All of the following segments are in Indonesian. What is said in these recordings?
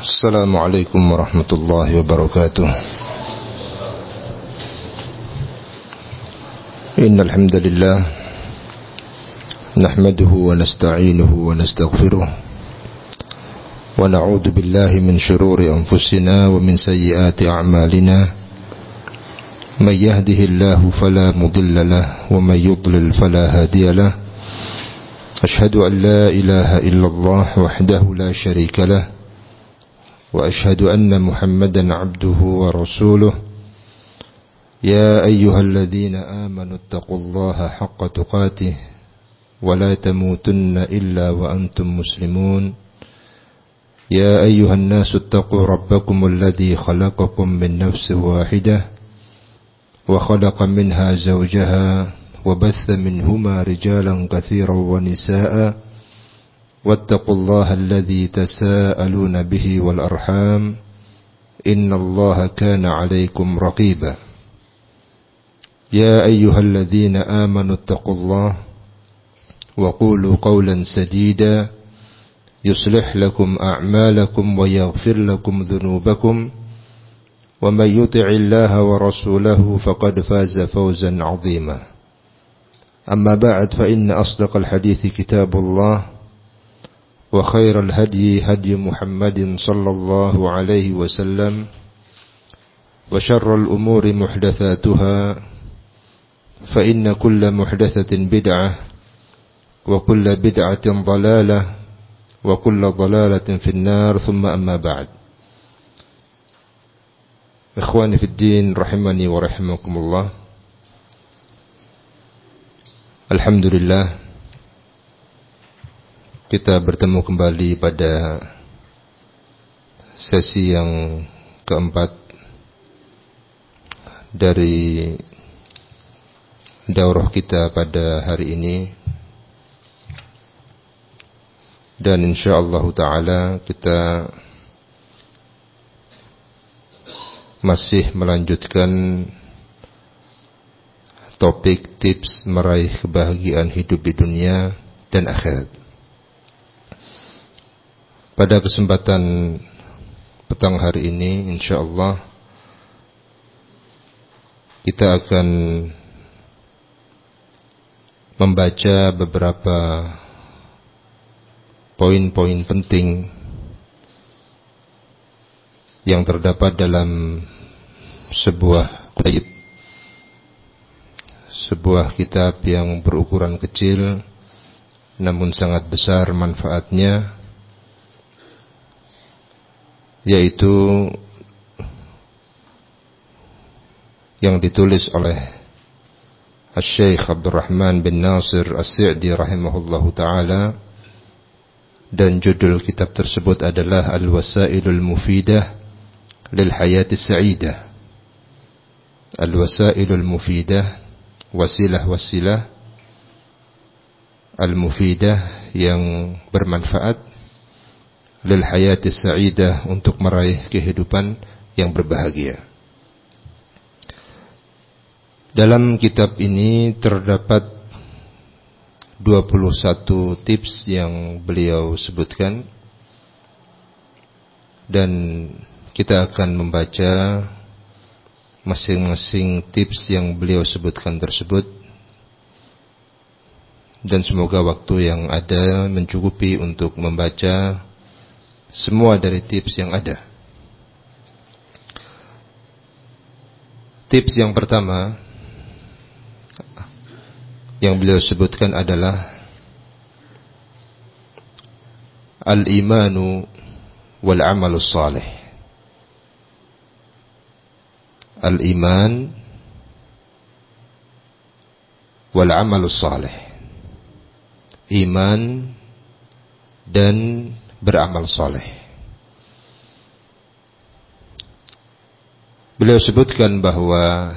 السلام عليكم ورحمة الله وبركاته. إن الحمد لله نحمده ونستعينه ونستغفره ونعوذ بالله من شرور أنفسنا ومن سيئات أعمالنا. من يهده الله فلا مضل له ومن يضلل فلا هادي له. أشهد أن لا إله إلا الله وحده لا شريك له وأشهد أن محمدا عبده ورسوله. يا أيها الذين آمنوا اتقوا الله حق تقاته ولا تموتن إلا وأنتم مسلمون. يا أيها الناس اتقوا ربكم الذي خلقكم من نفس واحدة وخلق منها زوجها وبث منهما رجالا كثيرا ونساء واتقوا الله الذي تساءلون به والأرحام إن الله كان عليكم رقيبا. يا أيها الذين آمنوا اتقوا الله وقولوا قولا سديدا يصلح لكم أعمالكم ويغفر لكم ذنوبكم ومن يطع الله ورسوله فقد فاز فوزا عظيما. أما بعد فإن أصدق الحديث كتاب الله وخير الهدي هدي محمد صلى الله عليه وسلم وشر الأمور محدثاتها فإن كل محدثة بدعة وكل بدعة ضلالة وكل ضلالة في النار. ثم أما بعد. إخواني في الدين رحمني ورحمكم الله. Alhamdulillah, kita bertemu kembali pada sesi yang keempat dari daurah kita pada hari ini, dan insyaallah ta'ala kita masih melanjutkan topik tips meraih kebahagiaan hidup di dunia dan akhirat. Pada kesempatan petang hari ini insyaallah kita akan membaca beberapa poin-poin penting yang terdapat dalam sebuah kitab yang berukuran kecil namun sangat besar manfaatnya, yaitu yang ditulis oleh Syekh Abdurrahman bin Nasir As-Sa'di rahimahullahu ta'ala, dan judul kitab tersebut adalah Al-Wasailul Mufidah lil Hayati Sa'idah. Al-Wasailul Mufidah, wasilah-wasilah al-mufidah yang bermanfaat, lil hayati sa'idah, untuk meraih kehidupan yang berbahagia. Dalam kitab ini terdapat 21 tips yang beliau sebutkan, dan kita akan membaca masing-masing tips yang beliau sebutkan tersebut, dan semoga waktu yang ada mencukupi untuk membaca semua dari tips yang ada. Tips yang pertama yang beliau sebutkan adalah al-imanu wal amalus salih. Al-iman wal amalus salih. Iman dan beramal saleh. Beliau sebutkan bahwa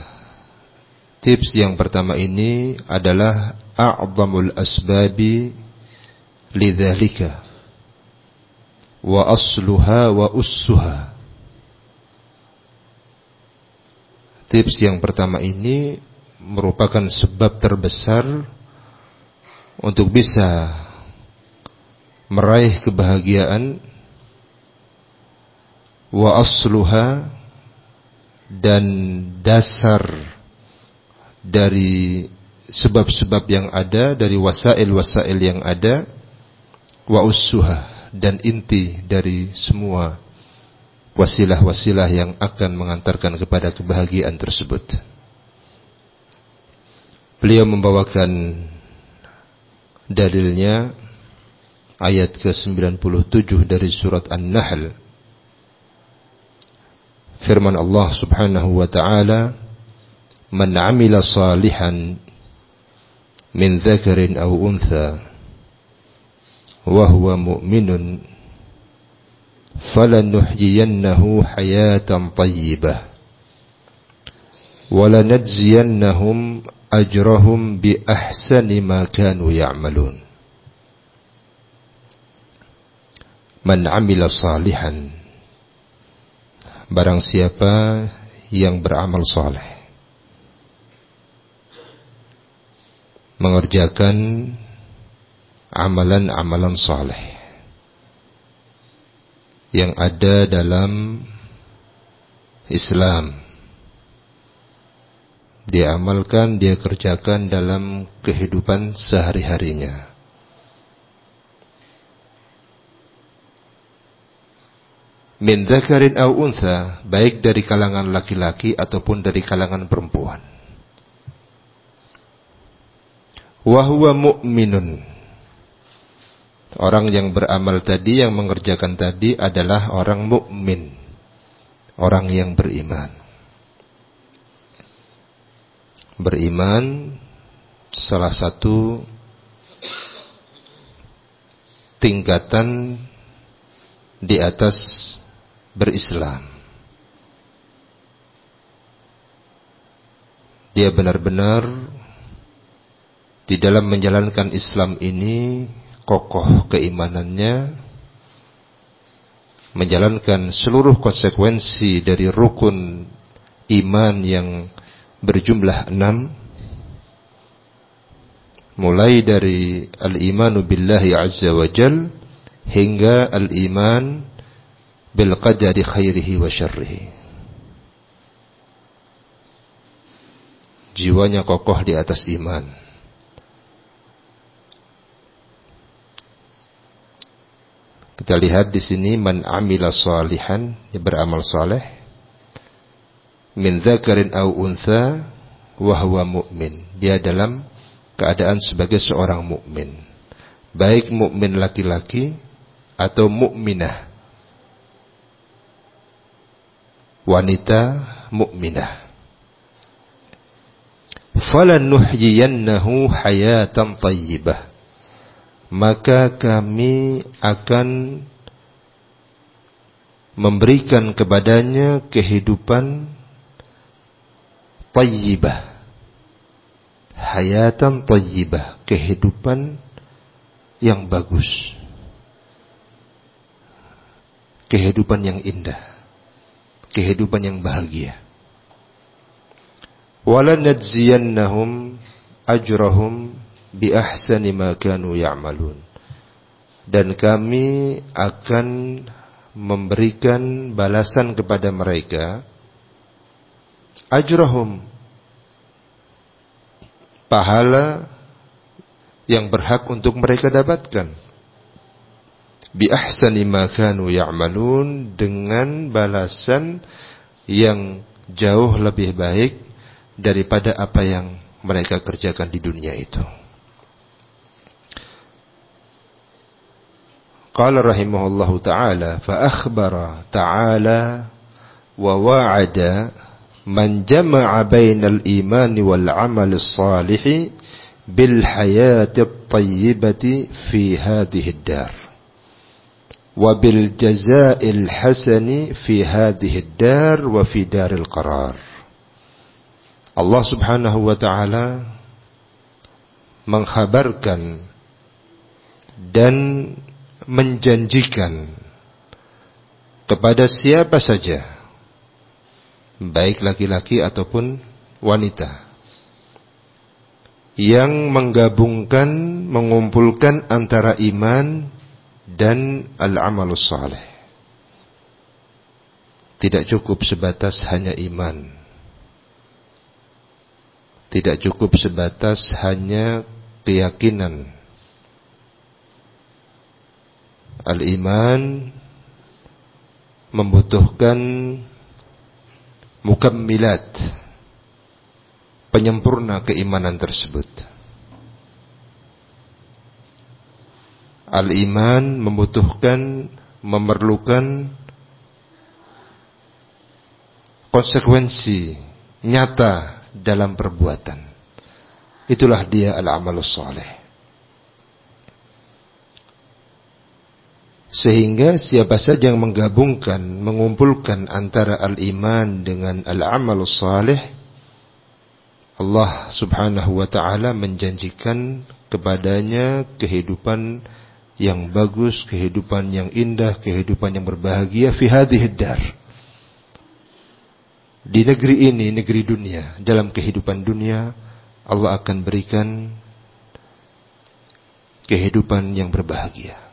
tips yang pertama ini adalah a'zamul asbabi lidzalika wa asluha wa ussuha. Tips yang pertama ini merupakan sebab terbesar untuk bisa meraih kebahagiaan wa asluha, dan dasar dari sebab-sebab yang ada, dari wasail-wasail yang ada, wa ussuha, dan inti dari semua wasilah-wasilah yang akan mengantarkan kepada kebahagiaan tersebut. Beliau membawakan dalilnya ayat ke-97 dari surat An-Nahl. Firman Allah Subhanahu wa ta'ala, "Man 'amila salihan min dzakarin aw untha wa huwa mu'minun falanuhyiyannahu hayatan thayyibah wa lanajziyannahum ajrahum bi ahsani ma kanu ya'malun." Man 'amila salihan, barang siapa yang beramal saleh, mengerjakan amalan-amalan saleh yang ada dalam Islam, dia amalkan, dia kerjakan dalam kehidupan sehari-harinya. Min dzakarin aw untha, baik dari kalangan laki-laki ataupun dari kalangan perempuan. Wa huwa mu'minun, orang yang beramal tadi, yang mengerjakan tadi adalah orang mukmin, orang yang beriman. Beriman salah satu tingkatan di atas berislam. Dia benar-benar di dalam menjalankan Islam ini kokoh keimanannya, menjalankan seluruh konsekuensi dari rukun iman yang berjumlah 6, mulai dari al-imanu billahi azza wa jal hingga al-iman bil qadari khairihi wa syarrihi. Jiwanya kokoh di atas iman. Kita lihat di sini, man amila salihan, dia beramal saleh, min dzakarin aw untha wa huwa mu'min, dia dalam keadaan sebagai seorang mukmin, baik mukmin laki-laki atau mukminah, wanita mukminah. Falanuhyiyannahu hayatan thayyibah, maka kami akan memberikan kepadanya kehidupan thayyibah. Hayatan thayyibah, kehidupan yang bagus, kehidupan yang indah, kehidupan yang bahagia. Walanajziyannahum ajrahum bi ahsani ma kanu ya'malun, dan kami akan memberikan balasan kepada mereka ajrahum, pahala yang berhak untuk mereka dapatkan, bi ahsani ma kanu ya'malun, dengan balasan yang jauh lebih baik daripada apa yang mereka kerjakan di dunia itu. Qala rahimahullahu ta'ala, fa akhbara ta'ala wa wa'ada man jama'a bainal imani wal amali salihi bil hayati at-tayyibati fi hadhihi ad-dar wa bil jazaa'il hasani fi hadhihi ad-dar wa fi daril qarar. Allah Subhanahu wa ta'ala mengkhabarkan dan menjanjikan kepada siapa saja, baik laki-laki ataupun wanita, yang menggabungkan, mengumpulkan antara iman dan al-amalus saleh, tidak cukup sebatas hanya iman. Tidak cukup sebatas hanya keyakinan. Al-iman membutuhkan mukammilat, penyempurna keimanan tersebut. Al-iman memerlukan konsekuensi nyata dalam perbuatan. Itulah dia al-amalus saleh. Sehingga siapa saja yang mengumpulkan antara al-iman dengan al-amalus saleh, Allah subhanahu wa ta'ala menjanjikan kepadanya kehidupan yang bagus, kehidupan yang indah, kehidupan yang berbahagia fi hadhid dar. Di negeri ini, negeri dunia, dalam kehidupan dunia, Allah akan berikan kehidupan yang berbahagia.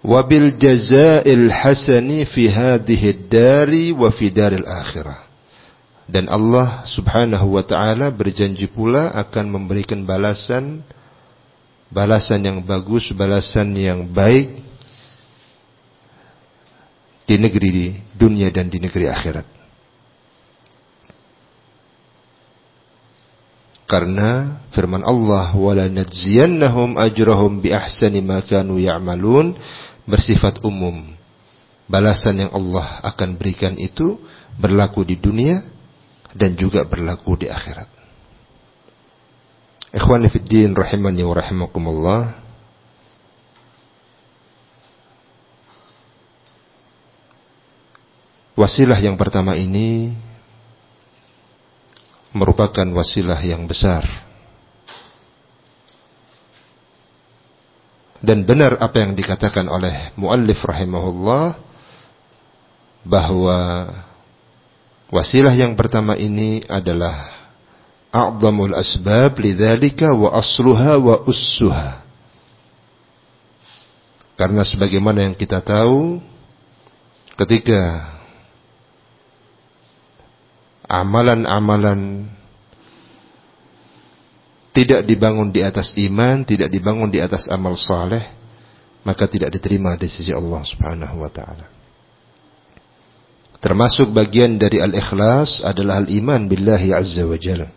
Wabil jazail hasani fi hadhid dari wa fi daril akhirah. Dan Allah subhanahu wa ta'ala berjanji pula akan memberikan balasan yang bagus, balasan yang baik di negeri dunia dan di negeri akhirat. Karena firman Allah, wala najziyannahum ajrahum bi ahsani ma kanu ya'malun, bersifat umum. Balasan yang Allah akan berikan itu berlaku di dunia dan juga berlaku di akhirat. Ikhwani fid din rahimani wa rahimakumullah. Wasilah yang pertama ini merupakan wasilah yang besar. Dan benar apa yang dikatakan oleh muallif rahimahullah, bahwa wasilah yang pertama ini adalah a'zamul asbab lidzalika wa asluha wa ussuha. Karena sebagaimana yang kita tahu, ketika amalan-amalan tidak dibangun di atas iman, tidak dibangun di atas amal saleh, maka tidak diterima di sisi Allah subhanahu wa ta'ala. Termasuk bagian dari al-ikhlas adalah al-iman billahi azza wa jalla.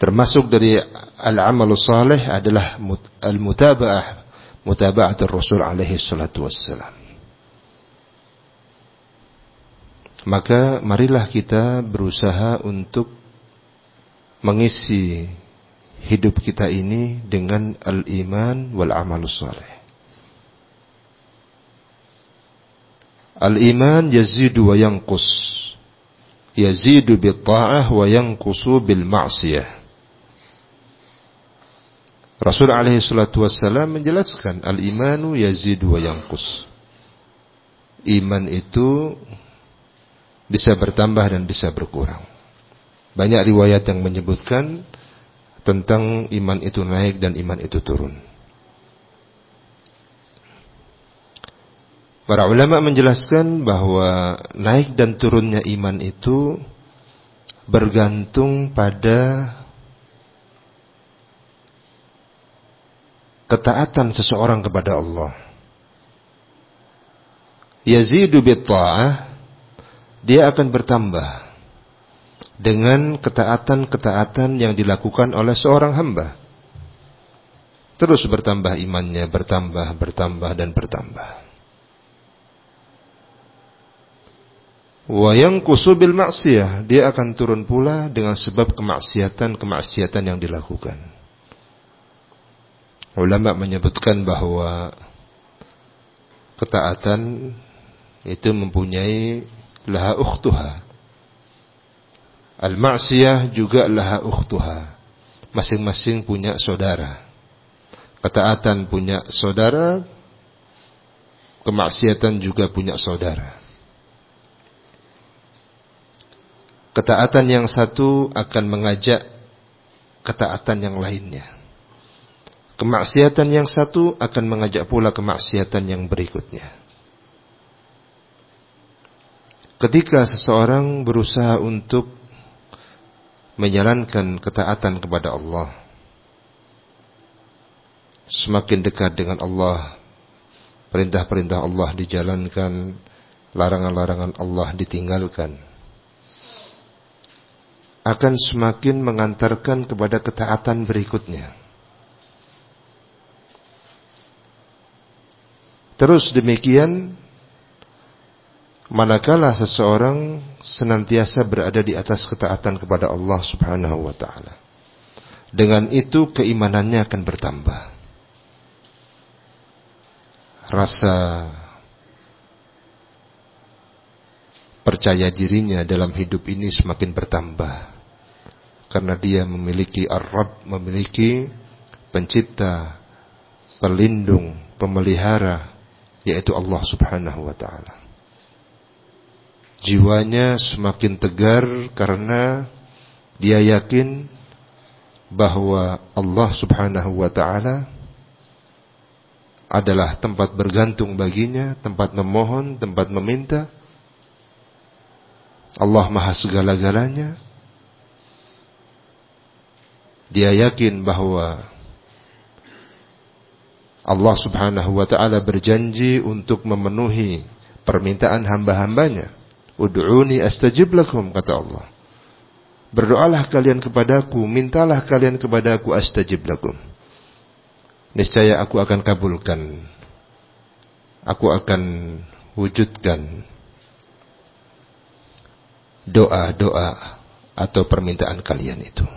Termasuk dari al-amalus saleh adalah mutaba'atul Rasul alaihi salatu wassalam. Maka marilah kita berusaha untuk mengisi hidup kita ini dengan al-iman wal amalus saleh. Al-iman yazidu wa yanqus. Yazidu bil ta'ah wa yanqusu bil ma'siyah. Rasul alaihi salatu wassalam menjelaskan al-imanu yazidu wa yanqus. Iman itu bisa bertambah dan bisa berkurang. Banyak riwayat yang menyebutkan tentang iman itu naik dan iman itu turun. Para ulama menjelaskan bahwa naik dan turunnya iman itu bergantung pada ketaatan seseorang kepada Allah. Yazidu bit-ta'ah, dia akan bertambah dengan ketaatan-ketaatan yang dilakukan oleh seorang hamba. Terus bertambah imannya, bertambah dan bertambah. Wa yanqusu bil ma'siyah, dia akan turun pula dengan sebab kemaksiatan yang dilakukan. Ulama menyebutkan bahwa ketaatan itu mempunyai laha ukhtuha. Al-ma'siyah juga laha ukhtuha. Masing-masing punya saudara. Ketaatan punya saudara, kemaksiatan juga punya saudara. Ketaatan yang satu akan mengajak ketaatan yang lainnya. Kemaksiatan yang satu akan mengajak pula kemaksiatan yang berikutnya. ketika seseorang berusaha untuk menjalankan ketaatan kepada Allah, semakin dekat dengan Allah, perintah-perintah Allah dijalankan, larangan-larangan Allah ditinggalkan, akan semakin mengantarkan kepada ketaatan berikutnya. Terus demikian, manakala seseorang senantiasa berada di atas ketaatan kepada Allah Subhanahu wa ta'ala, dengan itu keimanannya akan bertambah. Rasa percaya dirinya dalam hidup ini semakin bertambah, karena dia memiliki Ar-Rabb, memiliki pencipta, pelindung, pemelihara, yaitu Allah Subhanahu wa ta'ala. Jiwanya semakin tegar karena dia yakin bahwa Allah Subhanahu wa ta'ala adalah tempat bergantung baginya, tempat memohon, tempat meminta. Allah maha segala-galanya. Dia yakin bahwa Allah Subhanahu wa ta'ala berjanji untuk memenuhi permintaan hamba-hambanya. Ud'uni astajib lakum, kata Allah. Berdoalah kalian kepadaku, mintalah kalian kepadaku, astajib lakum. Niscaya aku akan kabulkan. Aku akan wujudkan doa-doa atau permintaan kalian itu.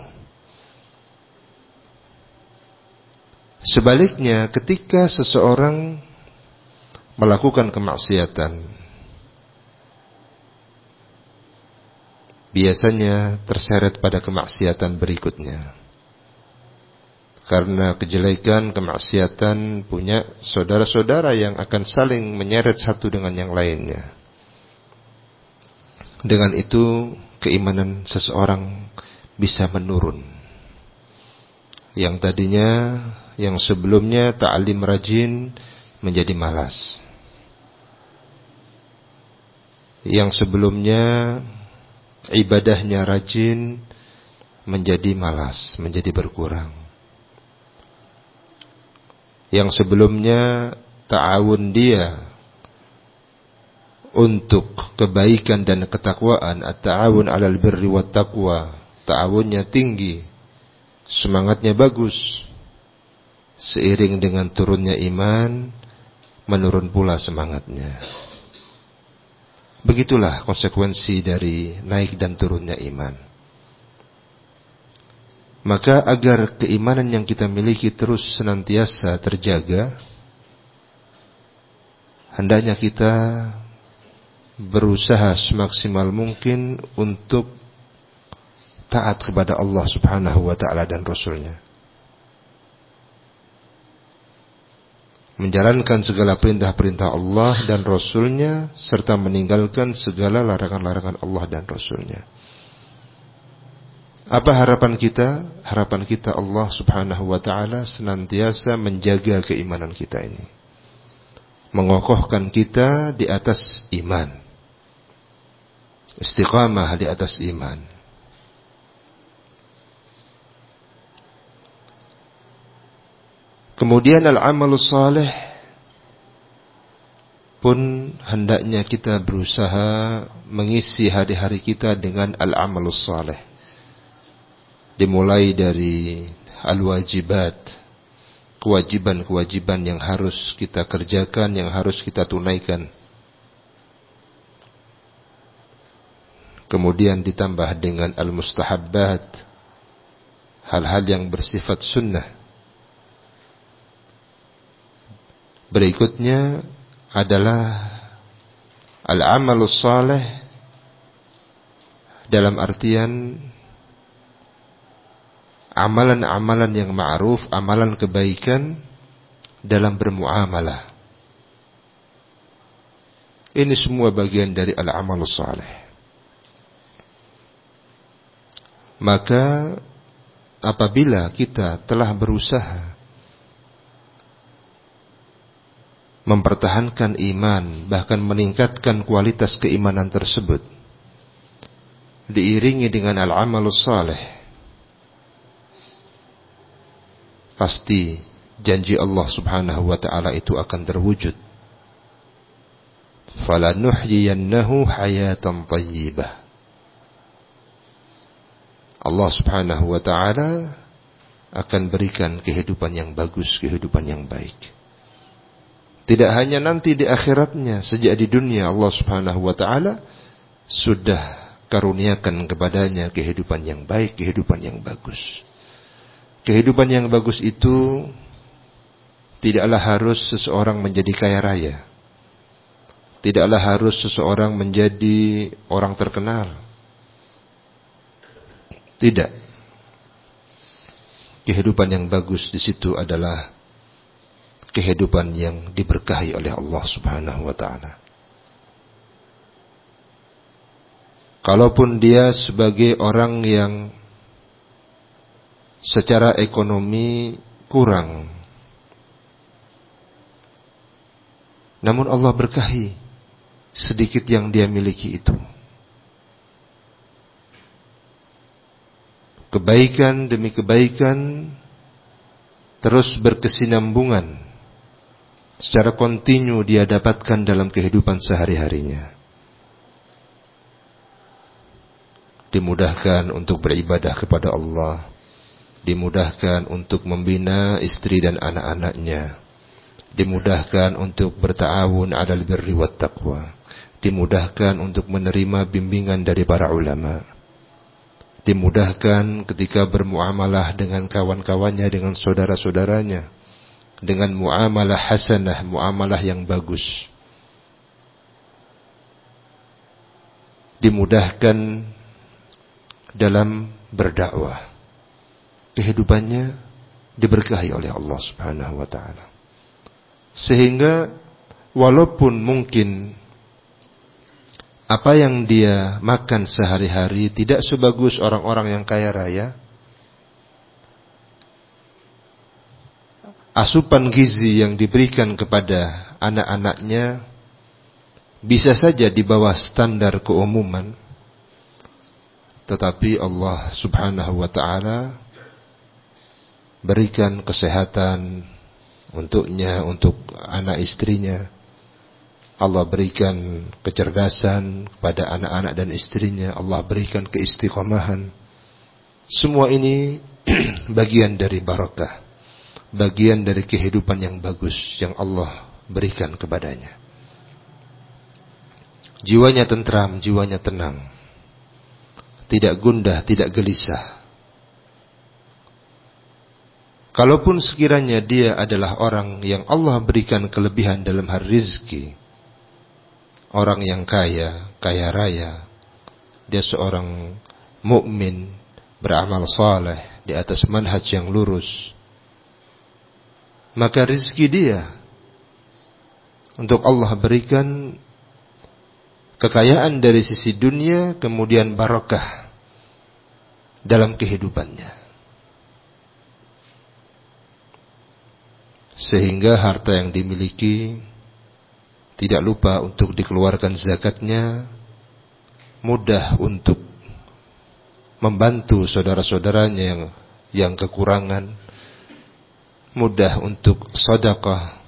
Sebaliknya, ketika seseorang melakukan kemaksiatan, biasanya terseret pada kemaksiatan berikutnya. Karena kejelekan, kemaksiatan punya saudara-saudara yang akan saling menyeret satu dengan yang lainnya. Dengan itu, keimanan seseorang bisa menurun. Yang tadinya, yang sebelumnya ta'lim rajin menjadi malas. Yang sebelumnya ibadahnya rajin menjadi malas, menjadi berkurang. Yang sebelumnya ta'awun dia untuk kebaikan dan ketakwaan, at-ta'awun 'alal birri wat taqwa, ta'awunnya tinggi, semangatnya bagus. Seiring dengan turunnya iman, menurun pula semangatnya. Begitulah konsekuensi dari naik dan turunnya iman. Maka agar keimanan yang kita miliki terus senantiasa terjaga, hendaknya kita berusaha semaksimal mungkin untuk taat kepada Allah Subhanahu wa ta'ala dan Rasulnya. Menjalankan segala perintah-perintah Allah dan Rasulnya, serta meninggalkan segala larangan-larangan Allah dan Rasulnya. Apa harapan kita? Harapan kita Allah Subhanahu wa ta'ala senantiasa menjaga keimanan kita ini, mengokohkan kita di atas iman, istiqamah di atas iman. Kemudian al-amalus salih pun hendaknya kita berusaha mengisi hari-hari kita dengan al-amalus salih. Dimulai dari al-wajibat, kewajiban-kewajiban yang harus kita kerjakan, yang harus kita tunaikan. Kemudian ditambah dengan al-mustahabbat, hal-hal yang bersifat sunnah. Berikutnya adalah al-amalus salih dalam artian amalan-amalan yang ma'ruf, amalan kebaikan dalam bermuamalah. Ini semua bagian dari al-amalus salih. Maka apabila kita telah berusaha mempertahankan iman, bahkan meningkatkan kualitas keimanan tersebut, diiringi dengan al-amalus saleh, pasti janji Allah subhanahu wa ta'ala itu akan terwujud. Falanuhyiyannahu hayatan tayyibah. Allah subhanahu wa ta'ala akan berikan kehidupan yang bagus, kehidupan yang baik. Tidak hanya nanti di akhiratnya, sejak di dunia Allah subhanahu wa ta'ala sudah karuniakan kepadanya kehidupan yang baik, kehidupan yang bagus. Kehidupan yang bagus itu tidaklah harus seseorang menjadi kaya raya. Tidaklah harus seseorang menjadi orang terkenal. Tidak. Kehidupan yang bagus di situ adalah kehidupan yang diberkahi oleh Allah subhanahu wa ta'ala. Kalaupun dia sebagai orang yang secara ekonomi kurang, namun Allah berkahi sedikit yang dia miliki itu. Kebaikan demi kebaikan terus berkesinambungan secara kontinu dia dapatkan dalam kehidupan sehari-harinya. Dimudahkan untuk beribadah kepada Allah, dimudahkan untuk membina istri dan anak-anaknya, dimudahkan untuk berta'awun 'alal birri wat taqwa, dimudahkan untuk menerima bimbingan dari para ulama, dimudahkan ketika bermuamalah dengan kawan-kawannya, dengan saudara-saudaranya, dengan muamalah hasanah, muamalah yang bagus. Dimudahkan dalam berdakwah. Kehidupannya diberkahi oleh Allah subhanahu wa ta'ala. Sehingga walaupun mungkin apa yang dia makan sehari-hari tidak sebagus orang-orang yang kaya raya, asupan gizi yang diberikan kepada anak-anaknya bisa saja di bawah standar keumuman, tetapi Allah subhanahu wa ta'ala berikan kesehatan untuknya, untuk anak istrinya. Allah berikan kecerdasan kepada anak-anak dan istrinya. Allah berikan keistiqomahan. Semua ini bagian dari barakah, bagian dari kehidupan yang bagus yang Allah berikan kepadanya. Jiwanya tentram, jiwanya tenang, tidak gundah, tidak gelisah. Kalaupun sekiranya dia adalah orang yang Allah berikan kelebihan dalam hal rizki, orang yang kaya, kaya raya, dia seorang mukmin, beramal saleh, di atas manhaj yang lurus, maka rizki dia untuk Allah berikan kekayaan dari sisi dunia, kemudian barakah dalam kehidupannya. Sehingga harta yang dimiliki tidak lupa untuk dikeluarkan zakatnya, mudah untuk membantu saudara-saudaranya yang kekurangan, mudah untuk sedekah,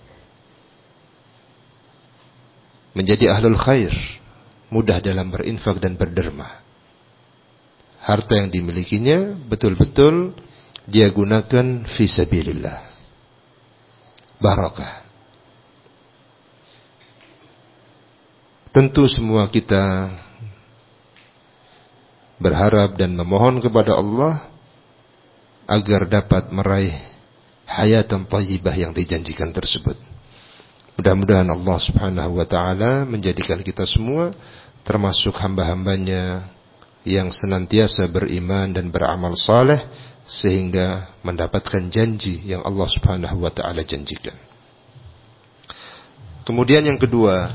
menjadi ahlul khair, mudah dalam berinfak dan berderma. Harta yang dimilikinya betul-betul dia gunakan fi sabilillah. Barakah. Tentu semua kita berharap dan memohon kepada Allah agar dapat meraih hayatan thayyibah yang dijanjikan tersebut. Mudah-mudahan Allah subhanahu wa ta'ala menjadikan kita semua termasuk hamba-hambanya yang senantiasa beriman dan beramal saleh, sehingga mendapatkan janji yang Allah subhanahu wa ta'ala janjikan. Kemudian yang kedua,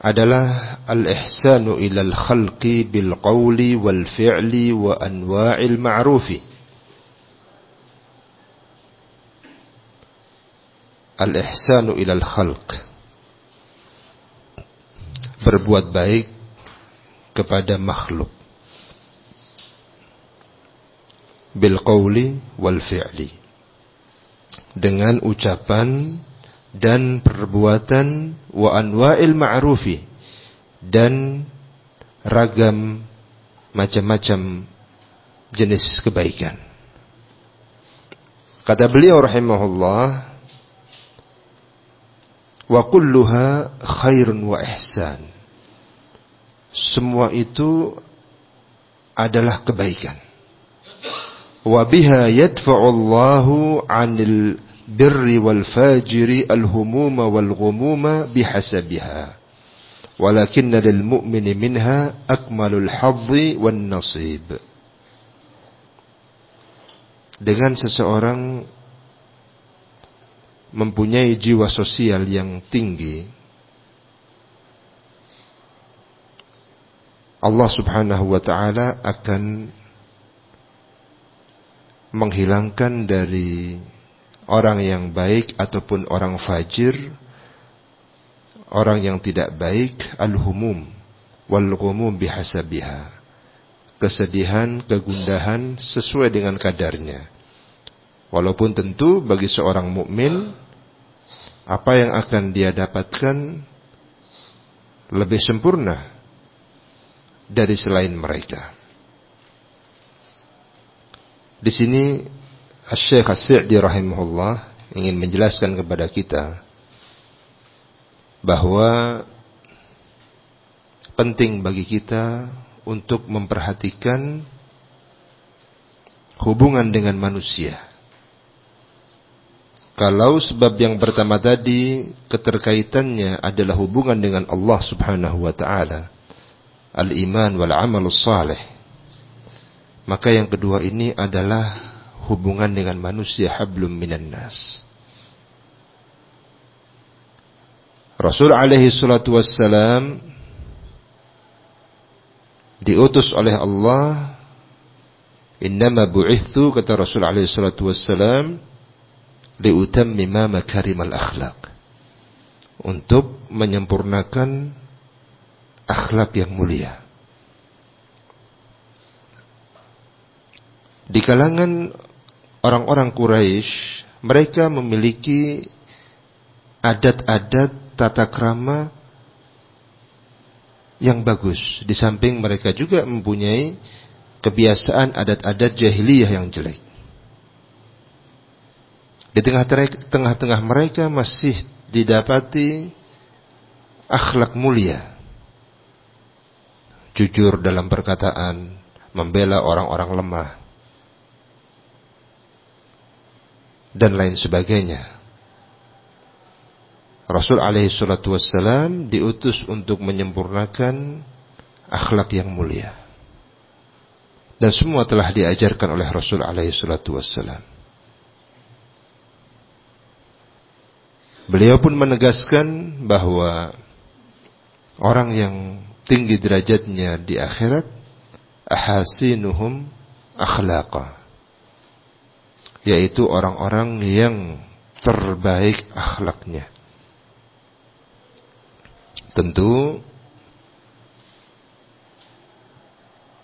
adalah al-ihsanu ilal khalqi bil qawli wal fi'li wa anwa'il ma'rufi. Al-ihsanu ilal khalq, berbuat baik kepada makhluk, bil qawli wal fi'li, dengan ucapan dan perbuatan, wa anwa'il ma'rufi, dan ragam macam-macam jenis kebaikan. Kata beliau rahimahullah, wa kulluha khairun wa ihsan. Semua itu adalah kebaikan. Wa biha yadfa'u Allahu 'anil birri wal fajiri al-humuma wal ghumuma bihasabiha. Walakinna lil mu'mini minha akmalul hadzi wan nasib. Dengan seseorang mempunyai jiwa sosial yang tinggi, Allah Subhanahu wa ta'ala akan menghilangkan dari orang yang baik ataupun orang fajir, orang yang tidak baik, al-humum wal ghumum bihasabiha, kesedihan, kegundahan sesuai dengan kadarnya. Walaupun tentu bagi seorang mukmin, apa yang akan dia dapatkan lebih sempurna dari selain mereka. Di sini Asy-Syaikh As-Sa'di rahimahullah ingin menjelaskan kepada kita bahwa penting bagi kita untuk memperhatikan hubungan dengan manusia. Kalau sebab yang pertama tadi keterkaitannya adalah hubungan dengan Allah Subhanahu wa ta'ala, al-iman wal amalus salih, maka yang kedua ini adalah hubungan dengan manusia, hablum minan nas. Rasul alaihi salatu wassalam diutus oleh Allah, innama bu'ithu, kata Rasul alaihi salatu wassalam, liutammima makarimal akhlaq, untuk menyempurnakan akhlak yang mulia. Di kalangan orang-orang Quraisy, mereka memiliki adat-adat tata krama yang bagus. Di samping mereka juga mempunyai kebiasaan adat-adat jahiliyah yang jelek. Di tengah-tengah mereka masih didapati akhlak mulia, jujur dalam perkataan, membela orang-orang lemah, dan lain sebagainya. Rasul alaihi salatu wassalam diutus untuk menyempurnakan akhlak yang mulia. Dan semua telah diajarkan oleh Rasul alaihi salatu wassalam. Beliau pun menegaskan bahwa orang yang tinggi derajatnya di akhirat, ahasinuhum akhlaqa, yaitu orang-orang yang terbaik akhlaknya. Tentu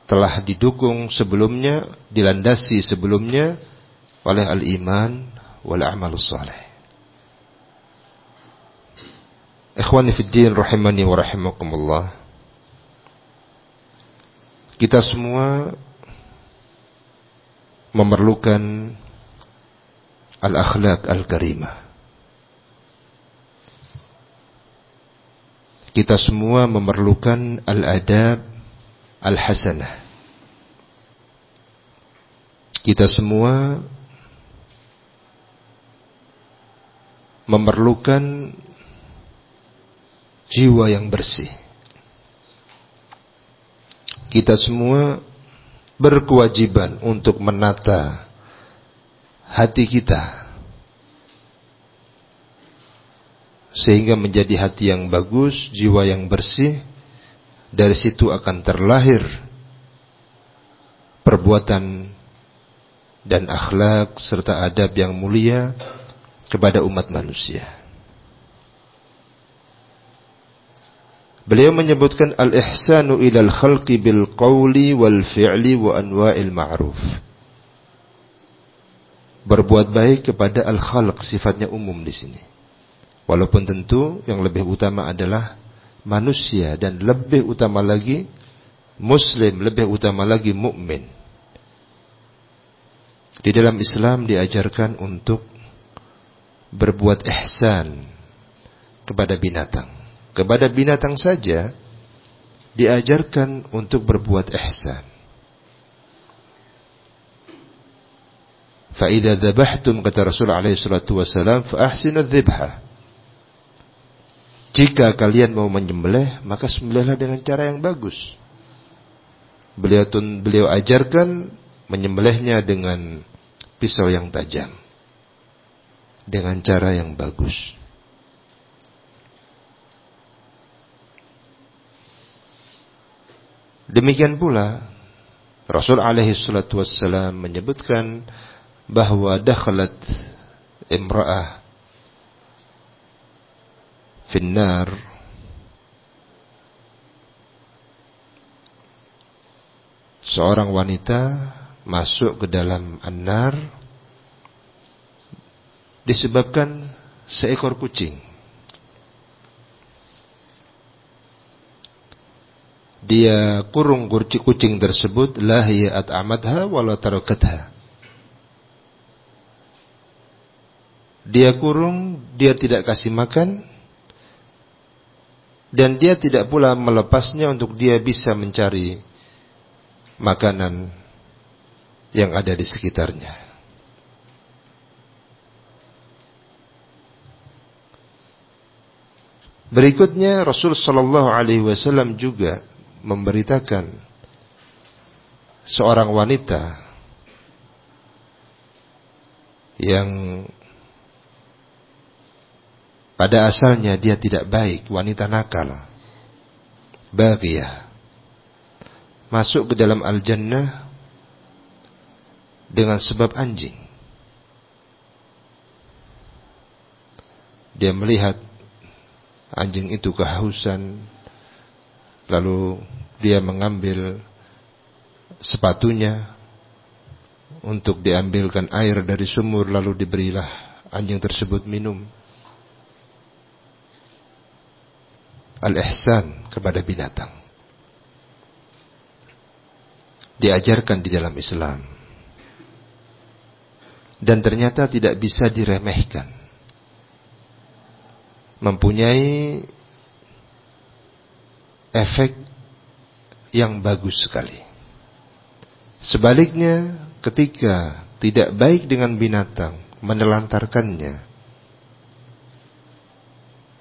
telah didukung sebelumnya, dilandasi sebelumnya oleh al-iman wal amalus salih. Ikhwani fid din rahimani wa rahimakumullah. Kita semua memerlukan al-akhlaq al-karimah. Kita semua memerlukan al-adab al-hasanah. Kita semua memerlukan jiwa yang bersih. Kita semua berkewajiban untuk menata hati kita sehingga menjadi hati yang bagus, jiwa yang bersih. Dari situ akan terlahir perbuatan dan akhlak serta adab yang mulia kepada umat manusia. Beliau menyebutkan al-ihsanu ilal khalqi bil qawli wal fi'li wa anwa'il ma'ruf. Berbuat baik kepada al-khalq, sifatnya umum di sini. Walaupun tentu yang lebih utama adalah manusia, dan lebih utama lagi muslim, lebih utama lagi mukmin. Di dalam Islam diajarkan untuk berbuat ihsan kepada binatang. Kepada binatang saja diajarkan untuk berbuat ihsan. Fa idza dzabhtum, kata Rasul alaihi salatu wasalam, fa ahsinu dzibha. Jika kalian mau menyembelih, maka sembelihlah dengan cara yang bagus. Beliau ajarkan menyembelihnya dengan pisau yang tajam, dengan cara yang bagus. Demikian pula Rasul alaihi salatu wassalam menyebutkan bahwa dakhalat imra'ah finnar, seorang wanita masuk ke dalam an-nar disebabkan seekor kucing. Dia kurung kucing tersebut, la hiya at'amatha wa la tarakatha. Dia kurung, dia tidak kasih makan, dan dia tidak pula melepasnya untuk dia bisa mencari makanan yang ada di sekitarnya. Berikutnya Rasul sallallahu alaihi wasallam juga memberitakan seorang wanita yang pada asalnya dia tidak baik, wanita nakal, baghiyah, masuk ke dalam al-jannah dengan sebab anjing. Dia melihat anjing itu kehausan, lalu dia mengambil sepatunya untuk diambilkan air dari sumur, lalu diberilah anjing tersebut minum. Al-ihsan kepada binatang diajarkan di dalam Islam, dan ternyata tidak bisa diremehkan, mempunyai efek yang bagus sekali. Sebaliknya, ketika tidak baik dengan binatang, menelantarkannya,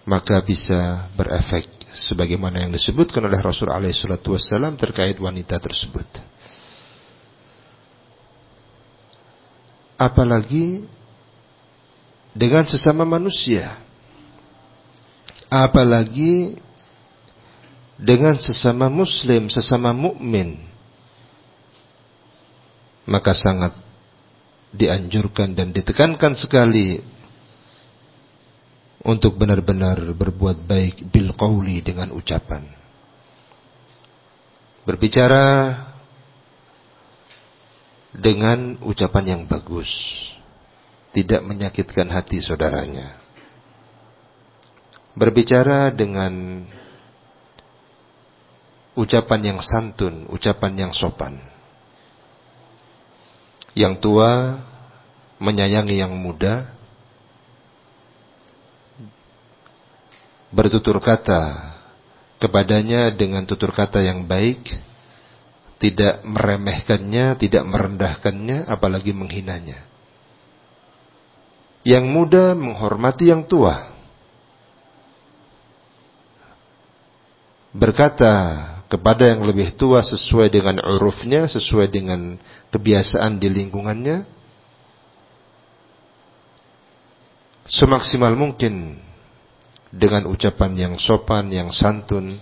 maka bisa berefek sebagaimana yang disebutkan oleh Rasul alaihi salatu wassalam terkait wanita tersebut. Apalagi dengan sesama manusia, apalagi dengan sesama muslim, sesama mukmin, maka sangat dianjurkan dan ditekankan sekali untuk benar-benar berbuat baik bil qauli, dengan ucapan. Berbicara dengan ucapan yang bagus, tidak menyakitkan hati saudaranya. Berbicara dengan ucapan yang santun, ucapan yang sopan. Yang tua menyayangi yang muda, bertutur kata kepadanya dengan tutur kata yang baik, tidak meremehkannya, tidak merendahkannya, apalagi menghinanya. Yang muda menghormati yang tua, berkata kepada yang lebih tua sesuai dengan urufnya, sesuai dengan kebiasaan di lingkungannya, semaksimal mungkin dengan ucapan yang sopan, yang santun,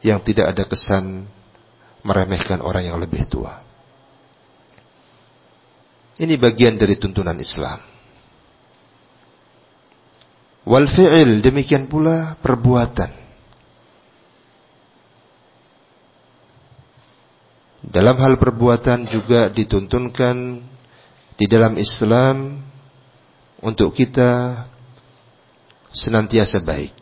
yang tidak ada kesan meremehkan orang yang lebih tua. Ini bagian dari tuntunan Islam. Wal fi'il, demikian pula perbuatan. Dalam hal perbuatan juga dituntunkan di dalam Islam untuk kita senantiasa baik.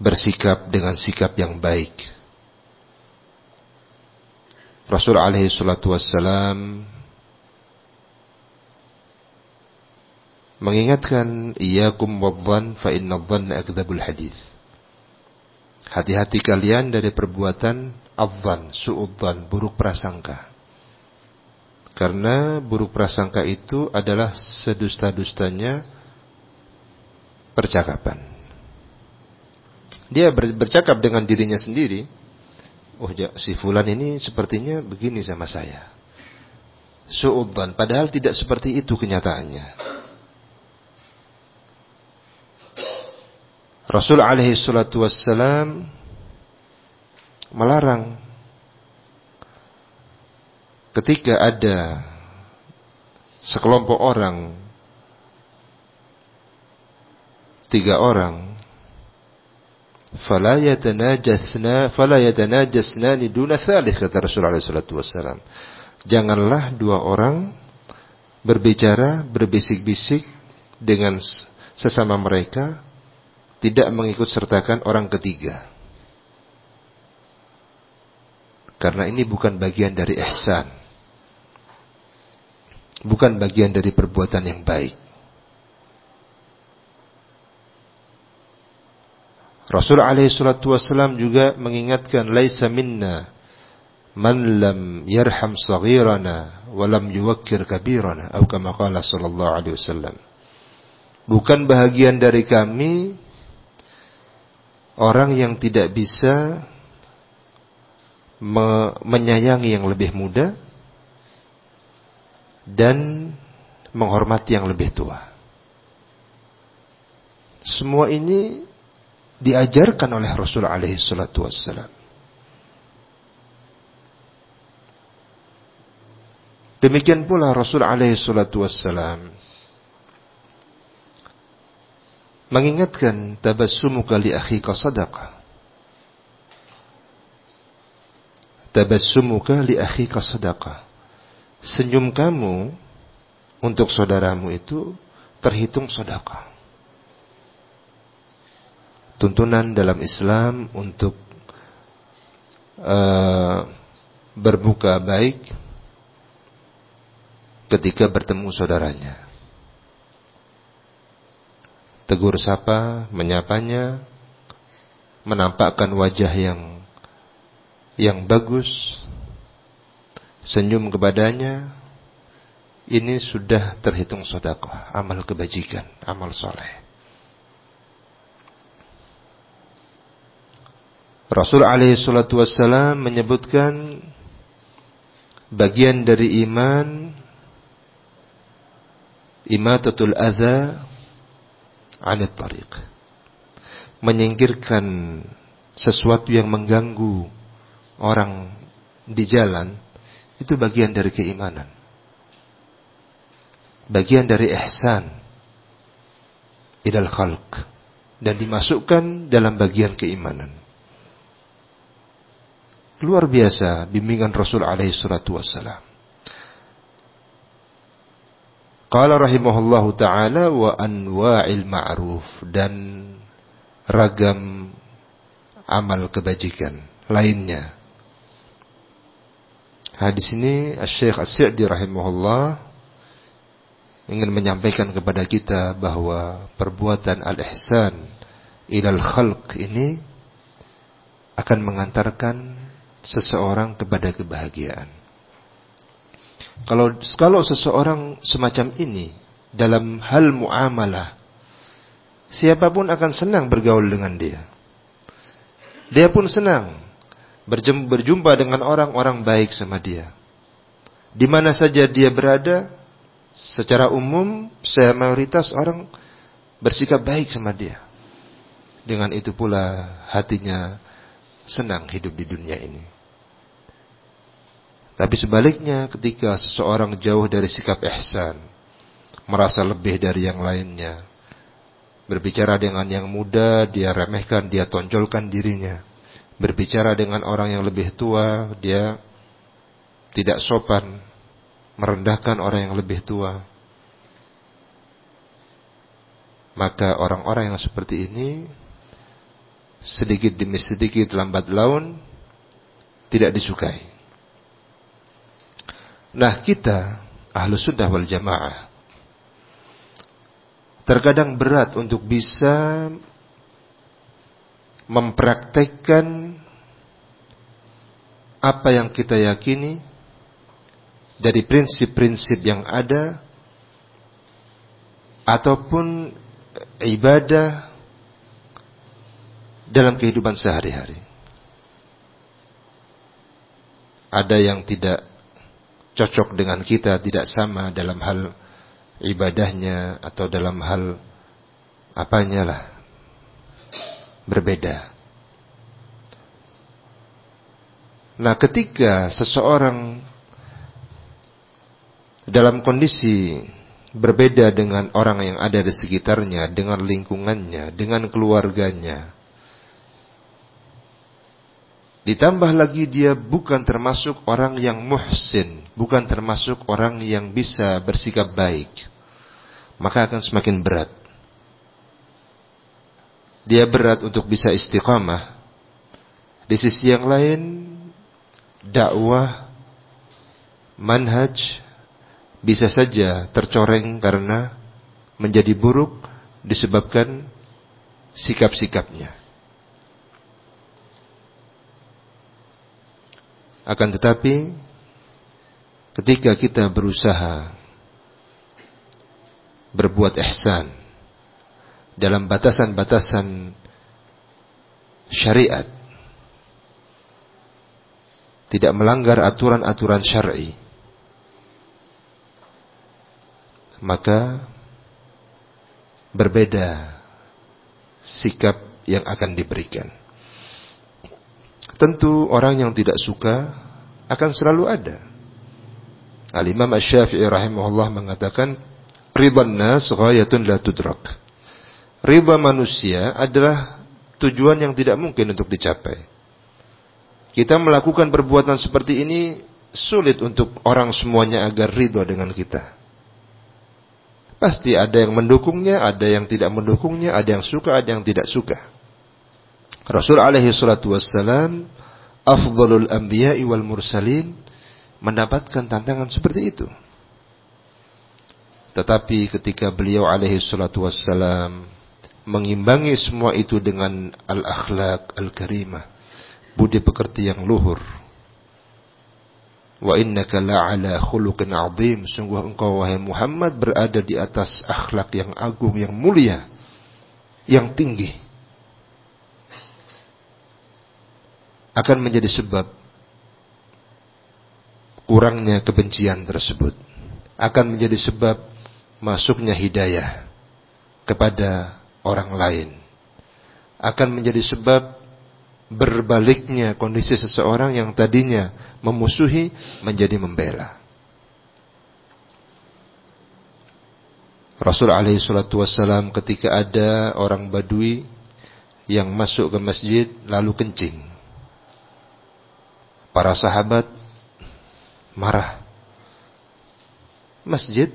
Bersikap dengan sikap yang baik. Rasul alaihi salatu wassalam mengingatkan, iyyakum wadh-dhann fa inna adh-dhanna akdzabul hadits. Hati-hati kalian dari perbuatan adh-dhann, su'udzan, buruk prasangka. Karena buruk prasangka itu adalah sedusta-dustanya percakapan. Dia bercakap dengan dirinya sendiri, oh si fulan ini sepertinya begini sama saya. Su'udzan, padahal tidak seperti itu kenyataannya. Rasul alaihi salatu wassalam melarang ketika ada sekelompok orang, 3 orang, fala yatanajasnani duna thalith, kata Rasul alaihi salatu wassalam. Janganlah 2 orang berbicara, berbisik-bisik dengan sesama mereka, tidak mengikut sertakan orang ketiga. Karena ini bukan bagian dari ihsan. Bukan bagian dari perbuatan yang baik. Rasul alaihi salatu wassalam juga mengingatkan, laisa minna man lam yarham saghirana wa lam yuwakkir kabirana, atau kama qala sallallahu alaihi wasallam. Bukan bahagian dari kami orang yang tidak bisa menyayangi yang lebih muda dan menghormati yang lebih tua. Semua ini diajarkan oleh Rasul alaihi salatu wassalam. Demikian pula Rasul alaihi salatu wassalam mengingatkan, tabassumuka li akhika sadaqah. Tabassumuka li akhika sadaqah. Senyum kamu untuk saudaramu itu terhitung sedekah. Tuntunan dalam Islam untuk berbuka baik ketika bertemu saudaranya. Tegur sapa, menyapanya, menampakkan wajah yang bagus, senyum kepadanya, ini sudah terhitung sedekah, amal kebajikan, amal soleh. Rasul alaihi salatu wassalam menyebutkan bagian dari iman, imatatul adza 'anit tariq, menyingkirkan sesuatu yang mengganggu orang di jalan, itu bagian dari keimanan, bagian dari ihsan ilal khalq, dan dimasukkan dalam bagian keimanan. Luar biasa bimbingan Rasul alaihi salatu wassalam. Qala rahimahullahu ta'ala wa anwa'il ma'ruf, dan ragam amal kebajikan lainnya. Hadis ini Syekh As-Sa'di rahimahullah ingin menyampaikan kepada kita bahwa perbuatan al-ihsan ilal khalq ini akan mengantarkan seseorang kepada kebahagiaan. Kalau seseorang semacam ini dalam hal muamalah, siapapun akan senang bergaul dengan dia. Dia pun senang berjumpa dengan orang-orang baik sama dia. Di mana saja dia berada, Secara umum, mayoritas orang bersikap baik sama dia. Dengan itu pula hatinya senang hidup di dunia ini. Tapi sebaliknya, ketika seseorang jauh dari sikap ihsan, merasa lebih dari yang lainnya, berbicara dengan yang muda, dia remehkan, dia tonjolkan dirinya. Berbicara dengan orang yang lebih tua, dia tidak sopan, merendahkan orang yang lebih tua. Maka orang-orang yang seperti ini, sedikit demi sedikit, lambat laun, tidak disukai. Nah, kita Ahlus Sunnah wal Jamaah terkadang berat untuk bisa mempraktekkan apa yang kita yakini dari prinsip-prinsip yang ada ataupun ibadah dalam kehidupan sehari-hari. Ada yang tidak cocok dengan kita, tidak sama dalam hal ibadahnya atau dalam hal apanya lah, berbeda. Nah, ketika seseorang dalam kondisi berbeda dengan orang yang ada di sekitarnya, dengan lingkungannya, dengan keluarganya, ditambah lagi dia bukan termasuk orang yang muhsin, bukan termasuk orang yang bisa bersikap baik, maka akan semakin berat. Dia berat untuk bisa istiqamah. Di sisi yang lain, dakwah, manhaj bisa saja tercoreng karena menjadi buruk disebabkan sikap-sikapnya. Akan tetapi, ketika kita berusaha berbuat ihsan dalam batasan-batasan syariat, tidak melanggar aturan-aturan syar'i, maka berbeda sikap yang akan diberikan. Tentu orang yang tidak suka akan selalu ada. Al-Imam Asy-Syafi'i rahimahullah mengatakan, ridwan nas ghayatun la tudrak. Ridha manusia adalah tujuan yang tidak mungkin untuk dicapai. Kita melakukan perbuatan seperti ini sulit untuk orang semuanya agar ridha dengan kita. Pasti ada yang mendukungnya, ada yang tidak mendukungnya, ada yang suka, ada yang tidak suka. Rasul alaihi salatu wassalam, afdhalul anbiya'i wal mursalin, mendapatkan tantangan seperti itu. Tetapi ketika beliau alaihi salatu wassalam mengimbangi semua itu dengan al-akhlaq al-karimah, budi pekerti yang luhur. Wa innaka la'ala khuluqin 'azim, sungguh engkau wahai Muhammad berada di atas akhlak yang agung, yang mulia, yang tinggi. Akan menjadi sebab kurangnya kebencian tersebut, akan menjadi sebab masuknya hidayah kepada orang lain, akan menjadi sebab berbaliknya kondisi seseorang yang tadinya memusuhi menjadi membela. Rasul alaihi salatu wassalam ketika ada orang Badui yang masuk ke masjid lalu kencing, para sahabat marah. Masjid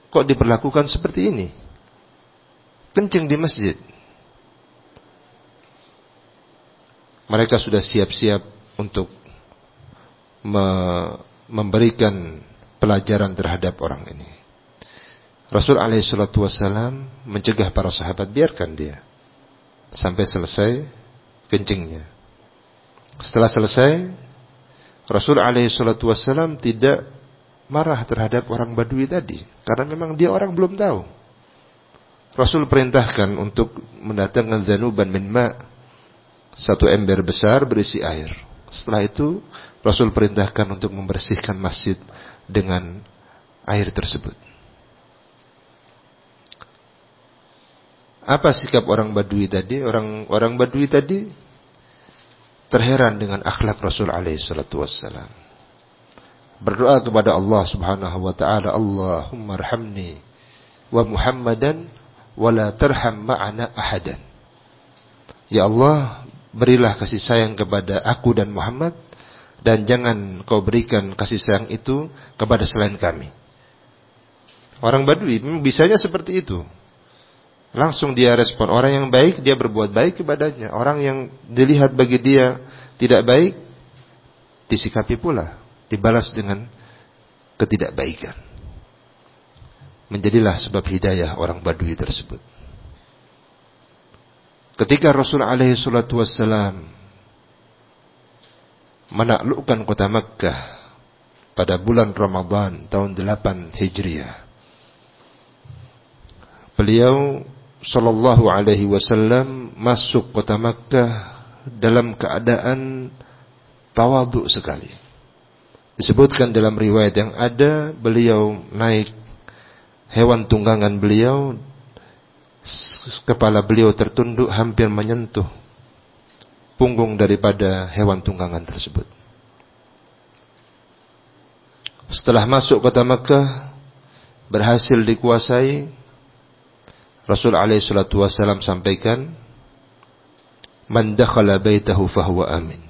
kok diperlakukan seperti ini? Kencing di masjid. Mereka sudah siap-siap untuk memberikan pelajaran terhadap orang ini. Rasul alaihi salatu wassalam mencegah para sahabat, biarkan dia sampai selesai kencingnya. Setelah selesai, Rasul alaihi salatu wassalam tidak marah terhadap orang Badui tadi, karena memang dia orang belum tahu. Rasul perintahkan untuk mendatangkan dhanuban min ma', satu ember besar berisi air. Setelah itu Rasul perintahkan untuk membersihkan masjid dengan air tersebut. Apa sikap orang Badui tadi? Orang Badui tadi terheran dengan akhlak Rasul alaihi salatu wassalam. Berdoa kepada Allah Subhanahu wa taala, Allahumma arhamni wa Muhammadan wa la tarham ma'ana ahadan. Ya Allah, berilah kasih sayang kepada aku dan Muhammad, dan jangan kau berikan kasih sayang itu kepada selain kami. Orang Badui bisanya seperti itu. Langsung dia respon. Orang yang baik, dia berbuat baik kepadanya. Orang yang dilihat bagi dia tidak baik, disikapi pula, dibalas dengan ketidakbaikan. Menjadilah sebab hidayah orang Badui tersebut. Ketika Rasul alaihi salatu wassalam menaklukkan kota Makkah pada bulan Ramadan tahun 8 Hijriah, beliau sallallahu alaihi wasallam masuk kota Makkah dalam keadaan tawadhu sekali. Disebutkan dalam riwayat yang ada, beliau naik hewan tunggangan beliau, kepala beliau tertunduk hampir menyentuh punggung daripada hewan tunggangan tersebut. Setelah masuk kota Makkah, berhasil dikuasai, Rasul alaihi salatu wasallam sampaikan, man dakhala baitahu fahuwa amin,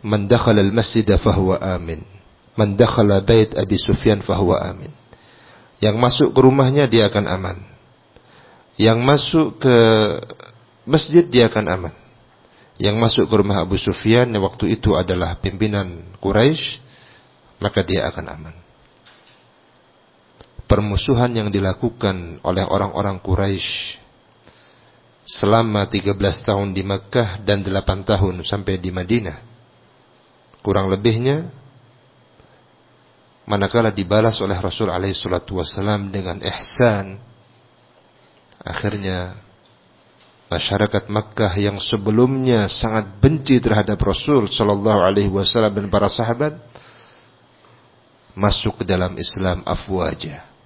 man dakhala al-masjid fahuwa amin, man dakhala bait Abi Sufyan fahuwa amin. Yang masuk ke rumahnya dia akan aman, yang masuk ke masjid dia akan aman, yang masuk ke rumah Abu Sufyan yang waktu itu adalah pimpinan Quraisy, maka dia akan aman. Permusuhan yang dilakukan oleh orang-orang Quraisy selama 13 tahun di Makkah dan 8 tahun sampai di Madinah, kurang lebihnya, manakala dibalas oleh Rasul alaihi salatu wassalam dengan ihsan, akhirnya masyarakat Makkah yang sebelumnya sangat benci terhadap Rasul sallallahu alaihi wasallam dan para sahabat masuk ke dalam Islam afwaja.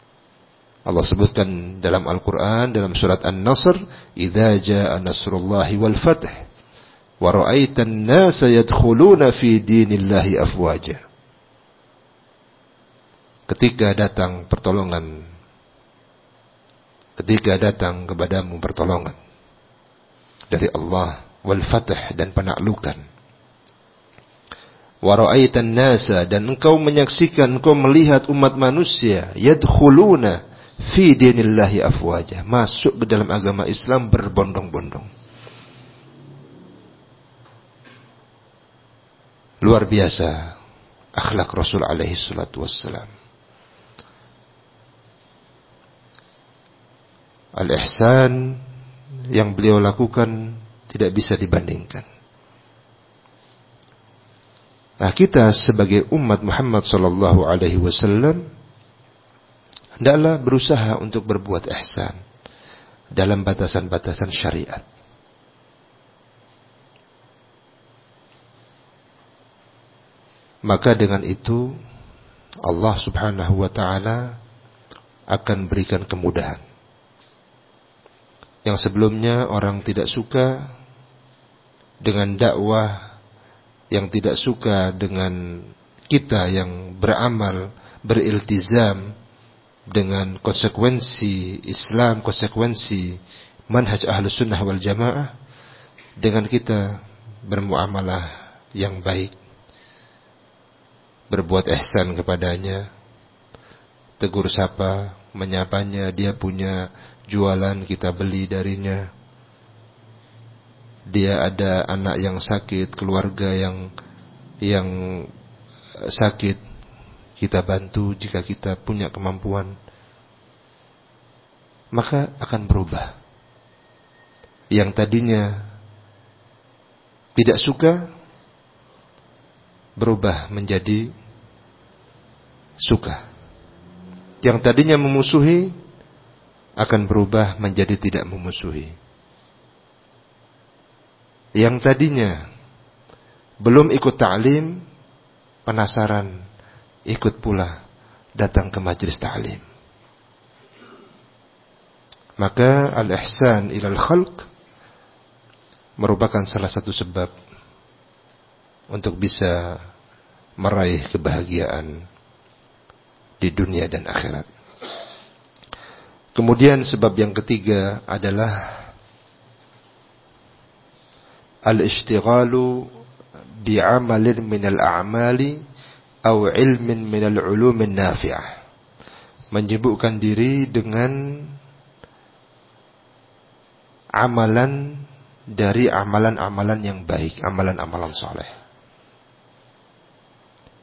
Allah sebutkan dalam Al-Quran, dalam surat An-Nasr, idza jaa nasrullahi wal fath wa ra'aitan nasa yadkhuluna fi dinillahi afwaja. Ketika datang pertolongan, ketika datang kepadamu pertolongan dari Allah, wal fath, dan penaklukan, wa ra'aitan nasa, dan engkau menyaksikan, engkau melihat umat manusia, yadkhuluna fi dinillahi afwaja, masuk ke dalam agama Islam berbondong-bondong. Luar biasa akhlak Rasul alaihi salatu wassalam. Al-ihsan yang beliau lakukan tidak bisa dibandingkan. Nah, kita sebagai umat Muhammad sallallahu alaihi wasallam hendaklah berusaha untuk berbuat ihsan dalam batasan-batasan syariat. Maka dengan itu Allah Subhanahu wa taala akan berikan kemudahan. Yang sebelumnya orang tidak suka dengan dakwah, yang tidak suka dengan kita yang beramal, beriltizam dengan konsekuensi Islam, konsekuensi manhaj Ahlus Sunnah wal Jamaah, dengan kita bermuamalah yang baik, berbuat ihsan kepadanya, tegur sapa, menyapanya, dia punya jualan kita beli darinya, dia ada anak yang sakit, keluarga yang sakit, kita bantu jika kita punya kemampuan, maka akan berubah. Yang tadinya tidak suka, berubah menjadi suka. Yang tadinya memusuhi, akan berubah menjadi tidak memusuhi. Yang tadinya belum ikut ta'lim, penasaran, ikut pula datang ke majelis ta'lim. Maka al-ihsan ilal khalq merupakan salah satu sebab untuk bisa meraih kebahagiaan di dunia dan akhirat. Kemudian sebab yang ketiga adalah al-ishtighalu bi'amalin minal a'mali aw ilmin minal ulumin nafi'ah. Menyibukkan diri dengan amalan dari amalan-amalan yang baik, amalan-amalan soleh.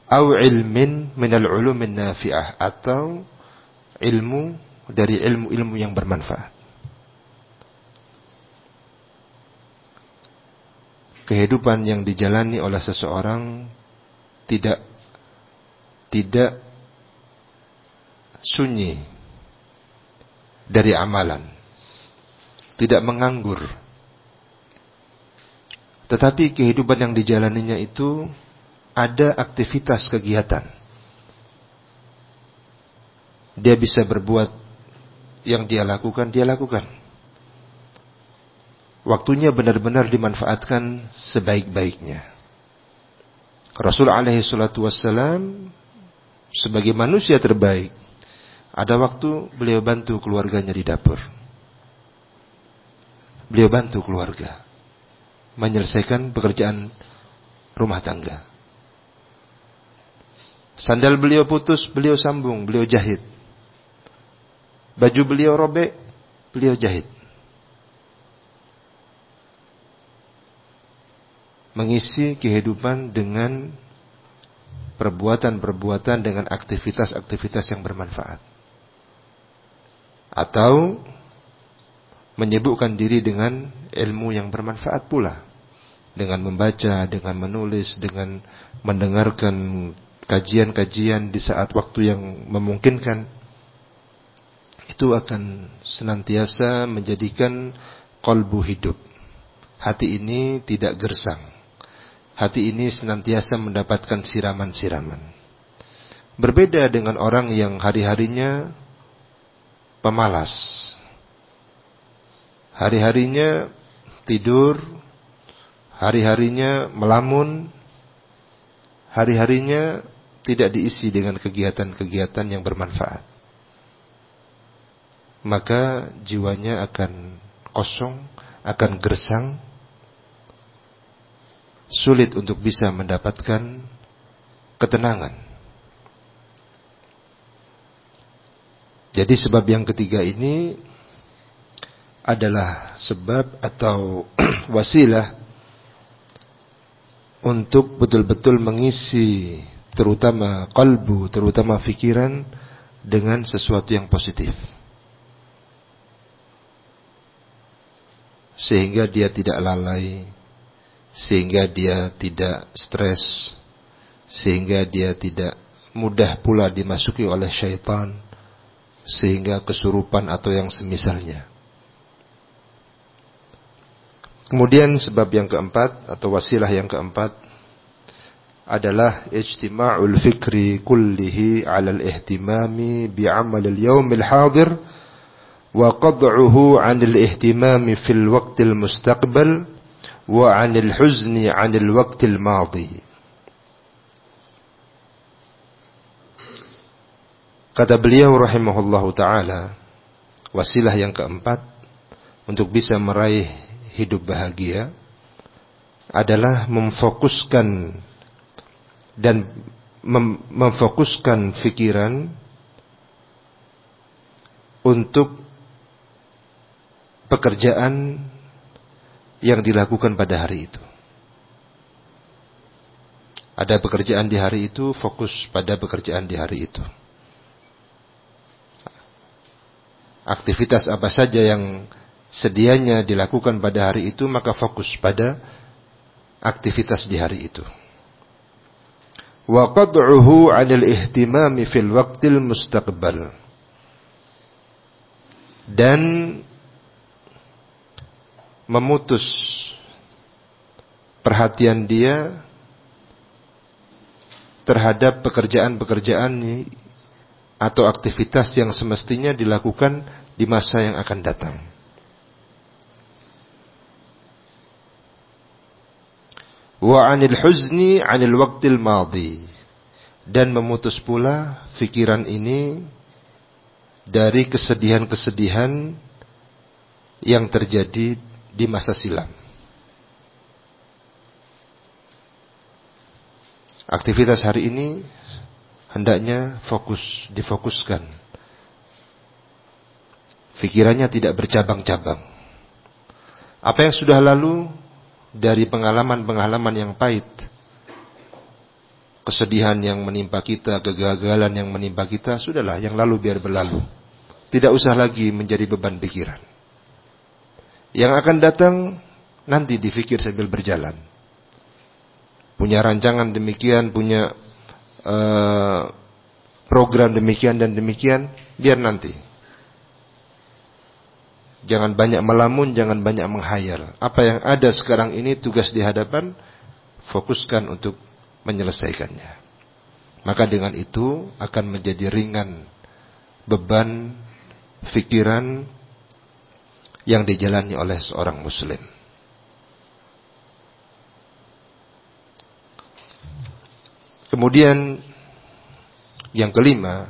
Aw ilmin minal ulumin nafi'ah, atau ilmu dari ilmu-ilmu yang bermanfaat. Kehidupan yang dijalani oleh seseorang tidak sunyi dari amalan, tidak menganggur. Tetapi kehidupan yang dijalaninya itu ada aktivitas kegiatan. Dia bisa berbuat yang dia lakukan, dia lakukan. Waktunya benar-benar dimanfaatkan sebaik-baiknya. Rasul alaihi salatu wassalam sebagai manusia terbaik, ada waktu beliau bantu keluarganya di dapur. Beliau bantu keluarga menyelesaikan pekerjaan rumah tangga. Sandal beliau putus, beliau sambung, beliau jahit. Baju beliau robek, beliau jahit. Mengisi kehidupan dengan perbuatan-perbuatan, dengan aktivitas-aktivitas yang bermanfaat. Atau menyibukkan diri dengan ilmu yang bermanfaat pula. Dengan membaca, dengan menulis, dengan mendengarkan kajian-kajian di saat waktu yang memungkinkan. Itu akan senantiasa menjadikan qalbu hidup. Hati ini tidak gersang. Hati ini senantiasa mendapatkan siraman-siraman. Berbeda dengan orang yang hari-harinya pemalas. Hari-harinya tidur, hari-harinya melamun, hari-harinya tidak diisi dengan kegiatan-kegiatan yang bermanfaat. Maka jiwanya akan kosong, akan gersang, sulit untuk bisa mendapatkan ketenangan. Jadi sebab yang ketiga ini adalah sebab atau wasilah untuk betul-betul mengisi terutama qalbu, terutama fikiran dengan sesuatu yang positif. Sehingga dia tidak lalai, sehingga dia tidak stres, sehingga dia tidak mudah pula dimasuki oleh syaitan, sehingga kesurupan atau yang semisalnya. Kemudian sebab yang keempat atau wasilah yang keempat adalah ijtima'ul fikri kullihi 'ala al-ihtimami bi'amal al-yawm al-hadir wa qad'uhu 'an al-ihtimami fil waqt al-mustaqbal wa 'anil huzni 'anil waqtil madhi. Kata beliau rahimahullahu taala, wasilah yang keempat untuk bisa meraih hidup bahagia adalah memfokuskan dan memfokuskan pikiran untuk pekerjaan yang dilakukan pada hari itu. Ada pekerjaan di hari itu, fokus pada pekerjaan di hari itu. Aktivitas apa saja yang sedianya dilakukan pada hari itu, maka fokus pada aktivitas di hari itu. Wa qad'uhu 'anil ihtimami fil waqtil mustaqbal. Dan memutus perhatian dia terhadap pekerjaan-pekerjaan atau aktivitas yang semestinya dilakukan di masa yang akan datang. Wa 'anil huzni 'anil waqtil madhi, dan memutus pula fikiran ini dari kesedihan-kesedihan yang terjadi di masa silam. Aktivitas hari ini hendaknya difokuskan. Fikirannya tidak bercabang-cabang. Apa yang sudah lalu dari pengalaman-pengalaman yang pahit, kesedihan yang menimpa kita, kegagalan yang menimpa kita, sudahlah, yang lalu biar berlalu. Tidak usah lagi menjadi beban pikiran. Yang akan datang nanti difikir sambil berjalan. Punya rancangan demikian, punya program demikian dan demikian, biar nanti. Jangan banyak melamun, jangan banyak menghayal. Apa yang ada sekarang ini, tugas di hadapan, fokuskan untuk menyelesaikannya. Maka dengan itu akan menjadi ringan beban fikiran yang dijalani oleh seorang muslim. Kemudian yang kelima,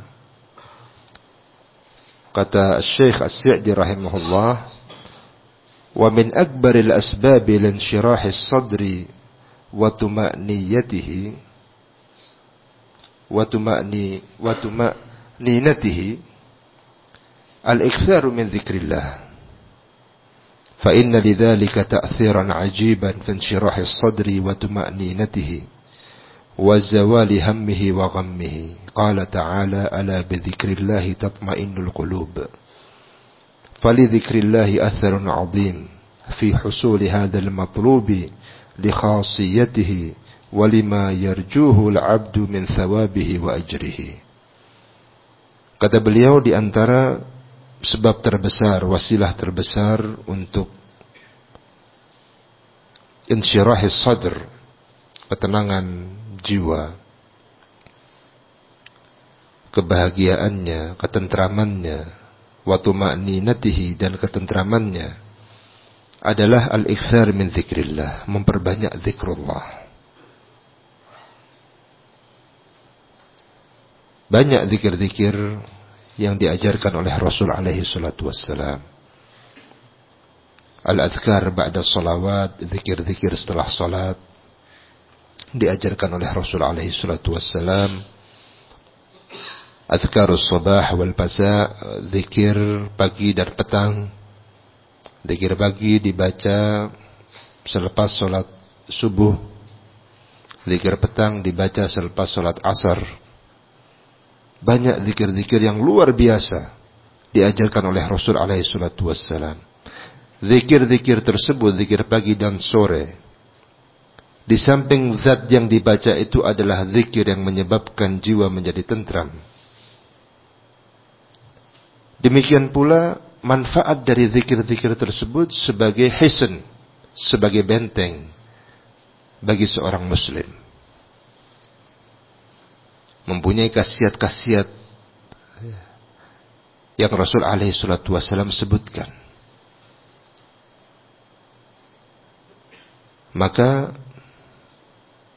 kata Syekh As-Sa'di rahimahullah, wa min akbaril asbabi linshirahis sadri wa tuma'niyatihi wa tuma'ninatihi al-iktharu min dzikrillah, fa inna lidzalika ta'thiran 'ajiban fi inshirahis sadri wa tuma'ninatihi wa zawali hammihi wa ghammihi. Qala ta'ala ala bidzikrillahi tatma'innul qulub. Falidhikrillahi atharun 'azim fi husuli hadzal matlubi li khasiyatihi wa lima yarjuhu al-'abdu min thawabihi wa ajrihi. Kata beliau, di antara sebab terbesar, wasilah terbesar untuk insyirahis sadr, ketenangan jiwa, kebahagiaannya, ketentramannya, wa tuma'ninatihi, dan ketentramannya adalah al-ikthar min dzikrillah, memperbanyak zikrullah. Banyak zikir-zikir yang diajarkan oleh Rasul alaihi salatu wassalam. Al-adhkar ba'da salawat, zikir-zikir setelah salat, diajarkan oleh Rasul alaihi salatu wassalam. Adhkarus sabah wal masa, zikir pagi dan petang. Zikir pagi dibaca selepas salat subuh, zikir petang dibaca selepas salat asar. Banyak zikir-zikir yang luar biasa diajarkan oleh Rasul alaihi salatu wassalam. Zikir-zikir tersebut, zikir pagi dan sore, di samping zat yang dibaca itu adalah zikir yang menyebabkan jiwa menjadi tentram. Demikian pula manfaat dari zikir-zikir tersebut sebagai hisn, sebagai benteng bagi seorang muslim. Mempunyai khasiat-khasiat yang Rasul alaihi salatu wasallam sebutkan. Maka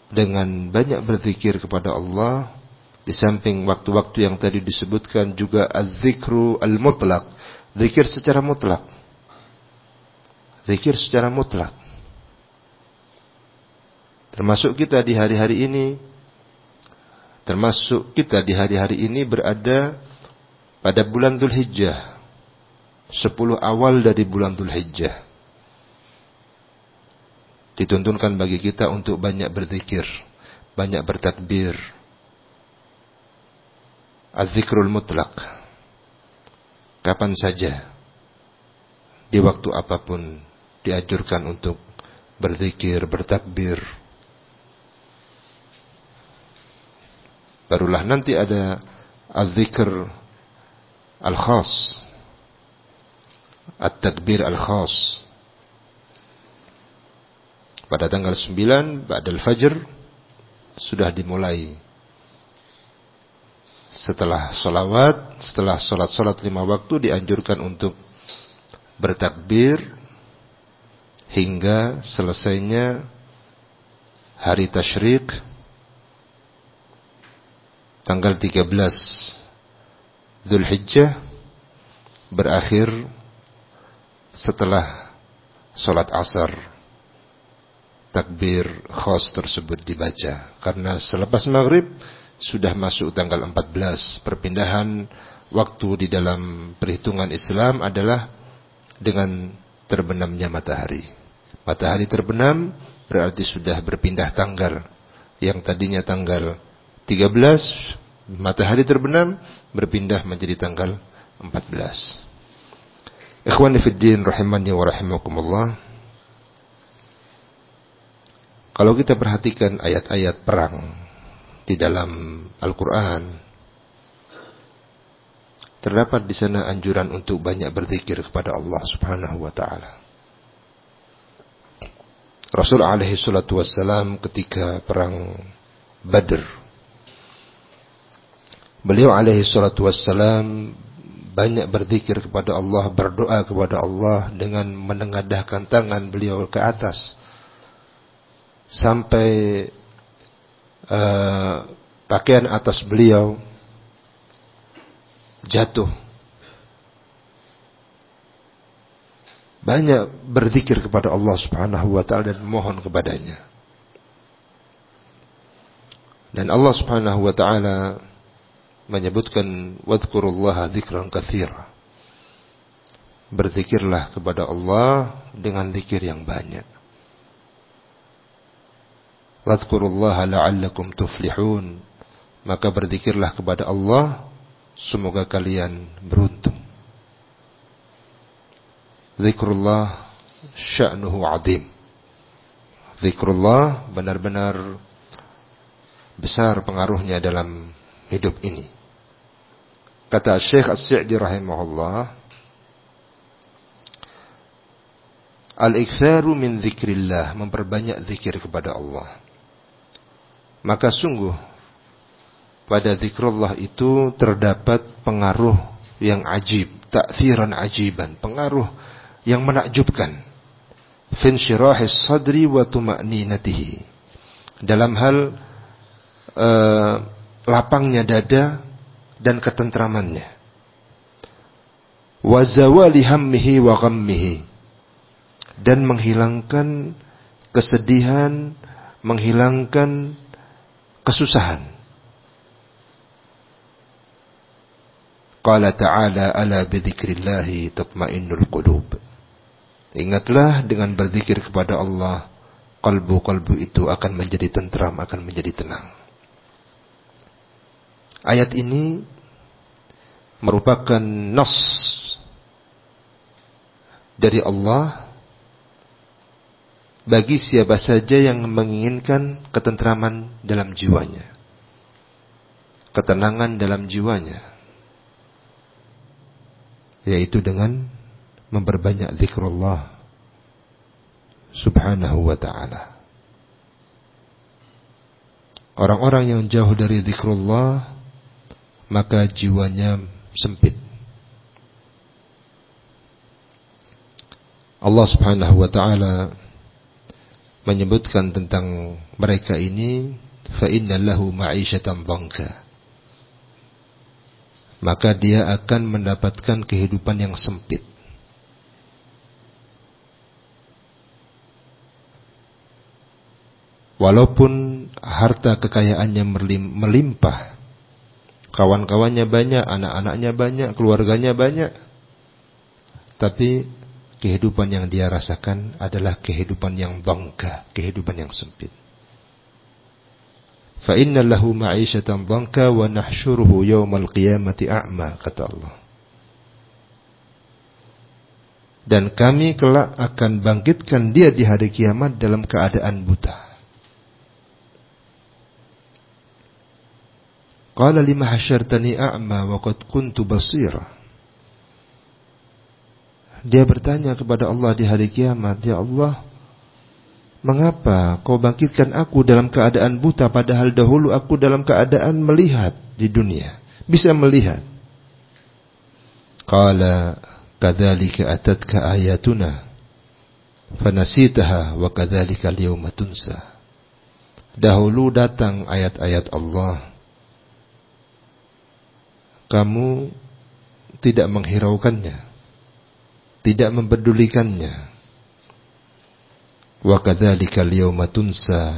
dengan banyak berzikir kepada Allah, di samping waktu-waktu yang tadi disebutkan, juga az-zikru al-mutlaq, zikir secara mutlak. Zikir secara mutlak. Termasuk kita di hari-hari ini, berada pada bulan Dzulhijjah, 10 awal dari bulan Dzulhijjah. Dituntunkan bagi kita untuk banyak berzikir, banyak bertakbir. Az-zikrul mutlak, kapan saja, di waktu apapun dianjurkan untuk berzikir, bertakbir. Barulah nanti ada az-zikr al-khas, at-takbir al-khas. Pada tanggal 9 ba'dal fajr sudah dimulai Setelah sholawat, setelah sholat 5 waktu dianjurkan untuk bertakbir hingga selesainya hari tasyrik tanggal 13 Dzulhijjah, berakhir setelah sholat asar. Takbir khas tersebut dibaca karena selepas maghrib sudah masuk tanggal 14. Perpindahan waktu di dalam perhitungan Islam adalah dengan terbenamnya matahari. Matahari terbenam berarti sudah berpindah tanggal. Yang tadinya tanggal 13, matahari terbenam berpindah menjadi tanggal 14. Ikhwani fid din rahimani wa rahimakumullah. Kalau kita perhatikan ayat-ayat perang di dalam Al-Quran, terdapat di sana anjuran untuk banyak berzikir kepada Allah Subhanahu wa taala. Rasul alaihi salatu wassalam ketika perang Badr, beliau alaihi salatu wassalam banyak berzikir kepada Allah, berdoa kepada Allah dengan menengadahkan tangan beliau ke atas sampai pakaian atas beliau jatuh. Banyak berzikir kepada Allah Subhanahu wa taala dan mohon kepadanya. Dan Allah Subhanahu wa taala menyebutkan wadhkurullaha dzikran katsira. Berzikirlah kepada Allah dengan zikir yang banyak. Wadhkurullaha la'allakum tuflihun. Maka berzikirlah kepada Allah, semoga kalian beruntung. Zikrullah sya'nuhu 'azim. Zikrullah benar-benar besar pengaruhnya dalam hidup ini. Kata Syekh As-Sa'di rahimahullah, al-iktsaru min dzikrillah, memperbanyak zikir kepada Allah. Maka sungguh pada zikrullah itu terdapat pengaruh yang ajib, ta'thiran ajiban, pengaruh yang menakjubkan. Finsyirahis sadri wa tuma'ninatihi, dalam hal lapangnya dada dan ketentramannya. Wa zawali hammihi wa ghammihi, dan menghilangkan kesedihan, menghilangkan kesusahan. Qala ta'ala ala bidzikrillahi tatma'innul qulub. Ingatlah dengan berzikir kepada Allah, kalbu-kalbu itu akan menjadi tentram, akan menjadi tenang. Ayat ini merupakan nas dari Allah bagi siapa saja yang menginginkan ketentraman dalam jiwanya, ketenangan dalam jiwanya, yaitu dengan memperbanyak zikrullah subhanahu wa ta'ala. Orang-orang yang jauh dari zikrullah, maka jiwanya sempit. Allah subhanahu wa ta'ala menyebutkan tentang mereka ini, fa inna lahu ma'isyatan dhanka, maka dia akan mendapatkan kehidupan yang sempit. Walaupun harta kekayaannya melimpah, kawan-kawannya banyak, anak-anaknya banyak, keluarganya banyak, tapi kehidupan yang dia rasakan adalah kehidupan yang dhanka, kehidupan yang sempit. Fa inna lahu ma'isyatan dhanka wa nahsyuruhu yaumal qiyamati a'ma, kata Allah. Dan kami kelak akan bangkitkan dia di hari kiamat dalam keadaan buta. Qala lima hasyartani a'ma wa qad kuntu basira. Dia bertanya kepada Allah di hari kiamat, ya Allah, mengapa kau bangkitkan aku dalam keadaan buta, padahal dahulu aku dalam keadaan melihat di dunia. bisa melihat. Qala kadzalika atatka ayatuna fanasitaha wa kadzalika al-yawma tunsa. Dahulu datang ayat-ayat Allah, kamu tidak menghiraukannya, tidak mempedulikannya. Wa kadzalika al-yawma tunsa,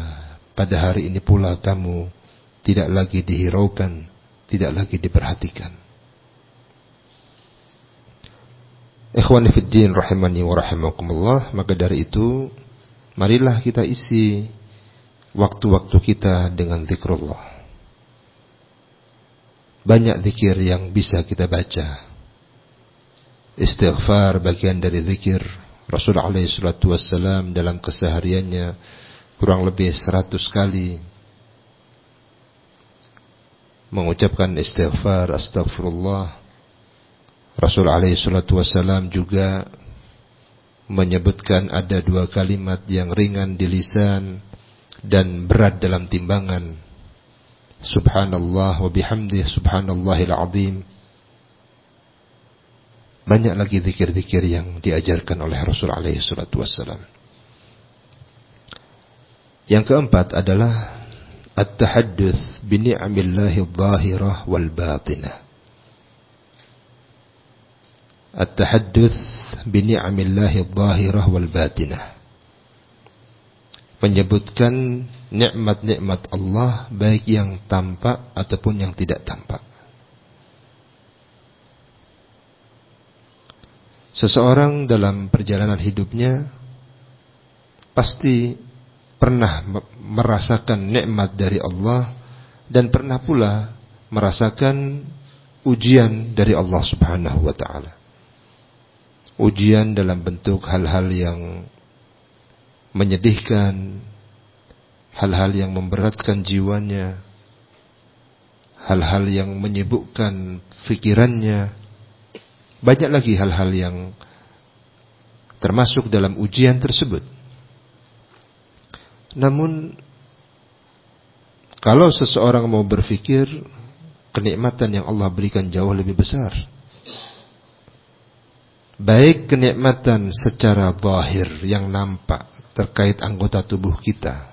pada hari ini pula kamu tidak lagi dihiraukan, tidak lagi diperhatikan. Ikhwani fid din rahimani wa rahimakumullah, maka dari itu marilah kita isi waktu-waktu kita dengan zikrullah. Banyak zikir yang bisa kita baca. Istighfar bagian dari zikir. Rasul alaihi salatu wassalam dalam kesehariannya kurang lebih 100 kali mengucapkan istighfar, astagfirullah. Rasul alaihi salatu wassalam juga menyebutkan ada 2 kalimat yang ringan di lisan dan berat dalam timbangan. Subhanallah wa bihamdih, subhanallahil azim. Banyak lagi zikir-zikir yang diajarkan oleh Rasul alaihi salatu wassalam. Yang keempat adalah at-tahadduts bi ni'amillahi adh-dhahirah wal batinah. At-tahadduts bi ni'amillahi adh-dhahirah wal batinah. Menyebutkan nikmat-nikmat Allah baik yang tampak ataupun yang tidak tampak. Seseorang dalam perjalanan hidupnya pasti pernah merasakan nikmat dari Allah dan pernah pula merasakan ujian dari Allah Subhanahu wa taala. Ujian dalam bentuk hal-hal yang menyedihkan, hal-hal yang memberatkan jiwanya, hal-hal yang menyibukkan fikirannya. Banyak lagi hal-hal yang termasuk dalam ujian tersebut. Namun kalau seseorang mau berpikir, kenikmatan yang Allah berikan jauh lebih besar. Baik kenikmatan secara zahir yang nampak terkait anggota tubuh kita.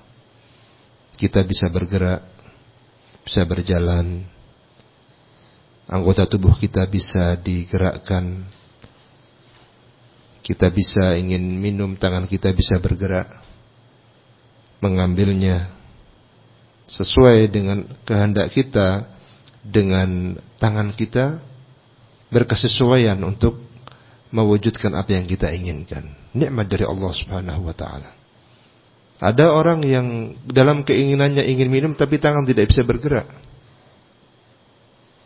Kita bisa bergerak, bisa berjalan. Anggota tubuh kita bisa digerakkan. Kita bisa ingin minum, tangan kita bisa bergerak, mengambilnya sesuai dengan kehendak kita, dengan tangan kita berkesesuaian untuk mewujudkan apa yang kita inginkan. Nikmat dari Allah Subhanahu wa taala. Ada orang yang dalam keinginannya ingin minum tapi tangan tidak bisa bergerak,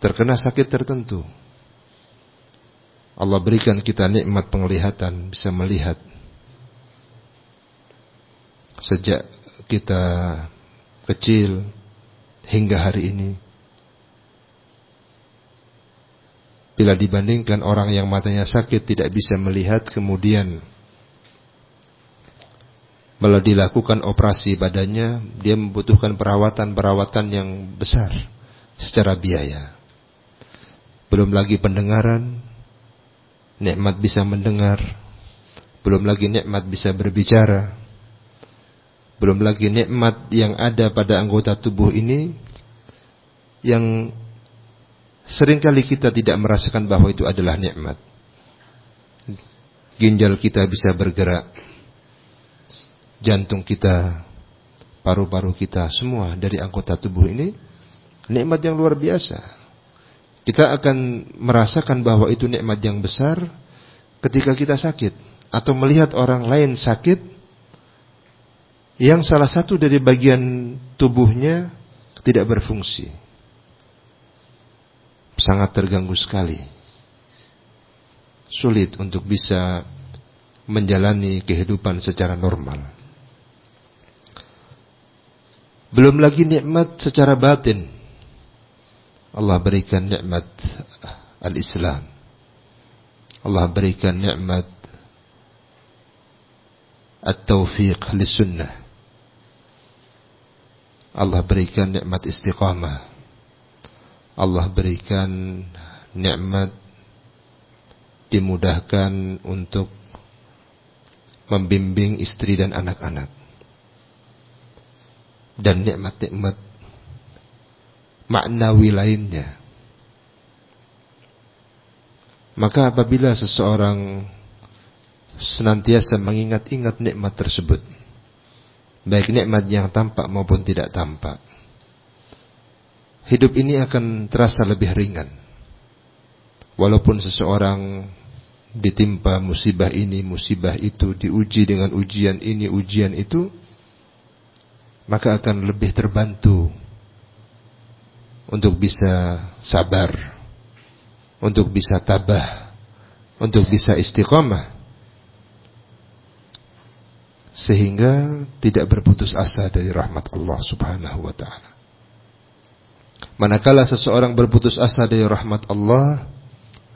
terkena sakit tertentu. Allah berikan kita nikmat penglihatan, bisa melihat. Sejak kita kecil hingga hari ini, bila dibandingkan orang yang matanya sakit tidak bisa melihat, kemudian malah dilakukan operasi badannya, dia membutuhkan perawatan yang besar secara biaya. Belum lagi pendengaran, nikmat bisa mendengar. Belum lagi nikmat bisa berbicara. Belum lagi nikmat yang ada pada anggota tubuh ini yang seringkali kita tidak merasakan bahwa itu adalah nikmat. Ginjal kita bisa bergerak, jantung kita, paru-paru kita, semua dari anggota tubuh ini nikmat yang luar biasa. Kita akan merasakan bahwa itu nikmat yang besar ketika kita sakit atau melihat orang lain sakit yang salah satu dari bagian tubuhnya tidak berfungsi. Sangat terganggu sekali. Sulit untuk bisa menjalani kehidupan secara normal. Belum lagi nikmat secara batin. Allah berikan nikmat al-Islam. Allah berikan nikmat at-taufiq lis-sunnah. Allah berikan nikmat istiqamah. Allah berikan nikmat, dimudahkan untuk membimbing istri dan anak-anak, dan nikmat-nikmat maknawi lainnya. Maka apabila seseorang senantiasa mengingat-ingat nikmat tersebut, baik nikmat yang tampak maupun tidak tampak, hidup ini akan terasa lebih ringan. Walaupun seseorang ditimpa musibah ini, musibah itu, diuji dengan ujian ini, ujian itu, maka akan lebih terbantu untuk bisa sabar, untuk bisa tabah, untuk bisa istiqamah, sehingga tidak berputus asa dari rahmat Allah Subhanahu wa ta'ala. Manakala seseorang berputus asa dari rahmat Allah,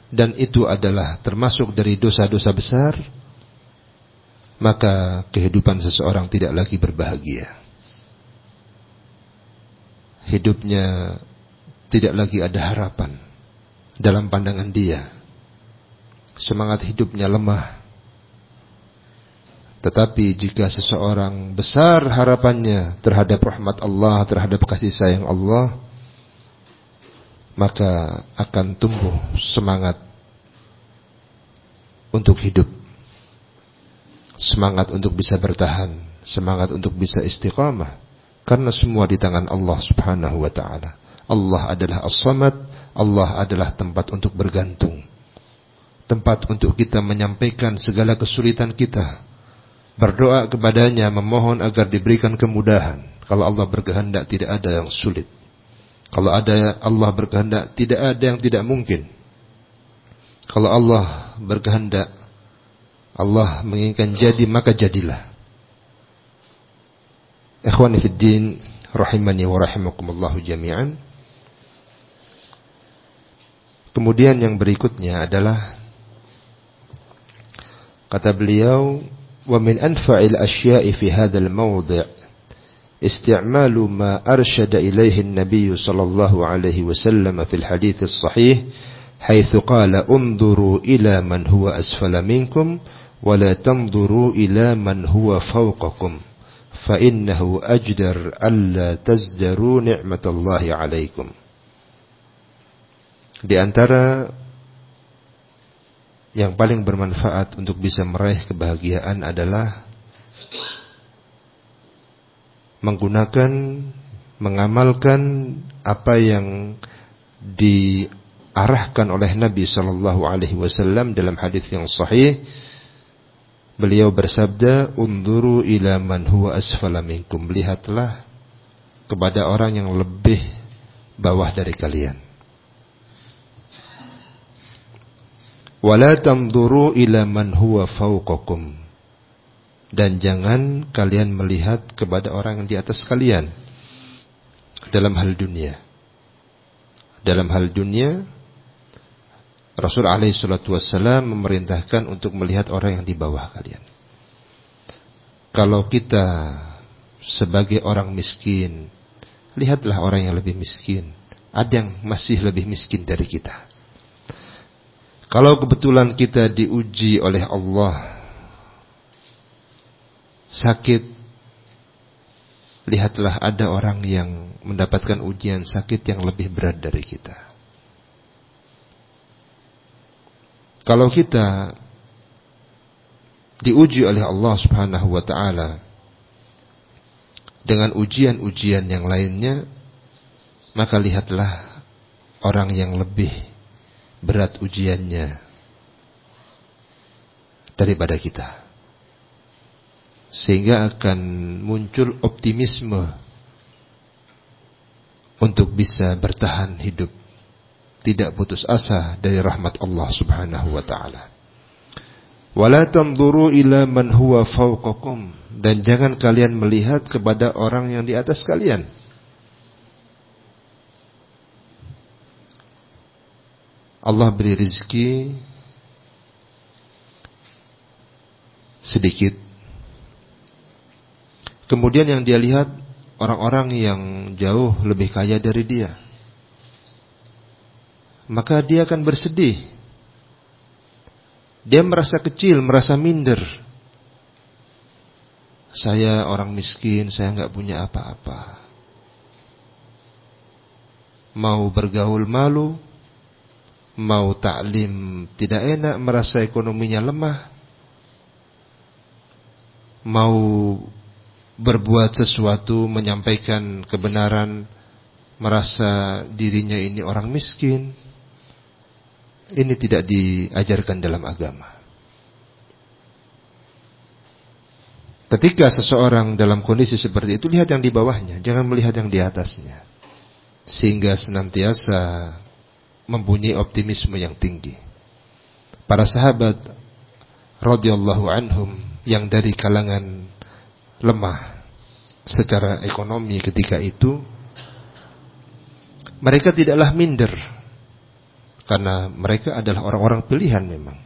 dan itu adalah termasuk dari dosa-dosa besar, maka kehidupan seseorang tidak lagi berbahagia. Hidupnya tidak lagi ada harapan dalam pandangan dia. Semangat hidupnya lemah. Tetapi jika seseorang besar harapannya terhadap rahmat Allah, terhadap kasih sayang Allah, maka akan tumbuh semangat untuk hidup, semangat untuk bisa bertahan, semangat untuk bisa istiqamah. Karena semua di tangan Allah Subhanahu wa ta'ala. Allah adalah As-Samad, Allah adalah tempat untuk bergantung, tempat untuk kita menyampaikan segala kesulitan kita, berdoa kepadanya, memohon agar diberikan kemudahan. Kalau Allah berkehendak tidak ada yang sulit. Kalau ada Allah berkehendak tidak ada yang tidak mungkin. Kalau Allah berkehendak, Allah menginginkan jadi, maka jadilah. Ikhwani fid din, rahimani wa rahimakumullahu jami'an. Kemudian yang berikutnya adalah kata beliau, wa min anfa'il asya'i fi hadzal mawdi' isti'malu ma arsyada ilaihi an-nabiy sallallahu alaihi wasallam fil hadits as-sahih haitsu qala unzuru ila man huwa asfala minkum wa la tanzuru ila man huwa fawqakum fa innahu ajdar alla tazdaru ni'matallahi 'alaikum. Di antara yang paling bermanfaat untuk bisa meraih kebahagiaan adalah menggunakan, mengamalkan apa yang diarahkan oleh Nabi sallallahu alaihi wasallam dalam hadis yang sahih. Beliau bersabda, "Unzuru ila man huwa asfala minkum." Lihatlah kepada orang yang lebih bawah dari kalian. "Wala tanzuru ila man huwa fawqakum." Dan jangan kalian melihat kepada orang yang di atas kalian dalam hal dunia. Dalam hal dunia, Rasul alaihi salatu wassalam memerintahkan untuk melihat orang yang di bawah kalian. Kalau kita sebagai orang miskin, lihatlah orang yang lebih miskin. Ada yang masih lebih miskin dari kita. Kalau kebetulan kita diuji oleh Allah, sakit, lihatlah ada orang yang mendapatkan ujian sakit yang lebih berat dari kita. Kalau kita diuji oleh Allah Subhanahu wa ta'ala dengan ujian-ujian yang lainnya, maka lihatlah orang yang lebih berat ujiannya daripada kita. Sehingga akan muncul optimisme untuk bisa bertahan hidup, tidak putus asa dari rahmat Allah Subhanahu wa ta'ala. Wala tanzuru ila man huwa fawqakum. Dan jangan kalian melihat kepada orang yang di atas kalian. Allah beri rezeki sedikit, kemudian yang dia lihat orang-orang yang jauh lebih kaya dari dia. maka dia akan bersedih. Dia merasa kecil, merasa minder. Saya orang miskin, saya nggak punya apa-apa. Mau bergaul malu, mau taklim tidak enak, merasa ekonominya lemah. Mau berbuat sesuatu, menyampaikan kebenaran, merasa dirinya ini orang miskin. Ini tidak diajarkan dalam agama. Ketika seseorang dalam kondisi seperti itu, lihat yang di bawahnya, jangan melihat yang di atasnya. Sehingga senantiasa mempunyai optimisme yang tinggi. Para sahabat radhiyallahu anhum yang dari kalangan lemah secara ekonomi ketika itu, mereka tidaklah minder, karena mereka adalah orang-orang pilihan memang.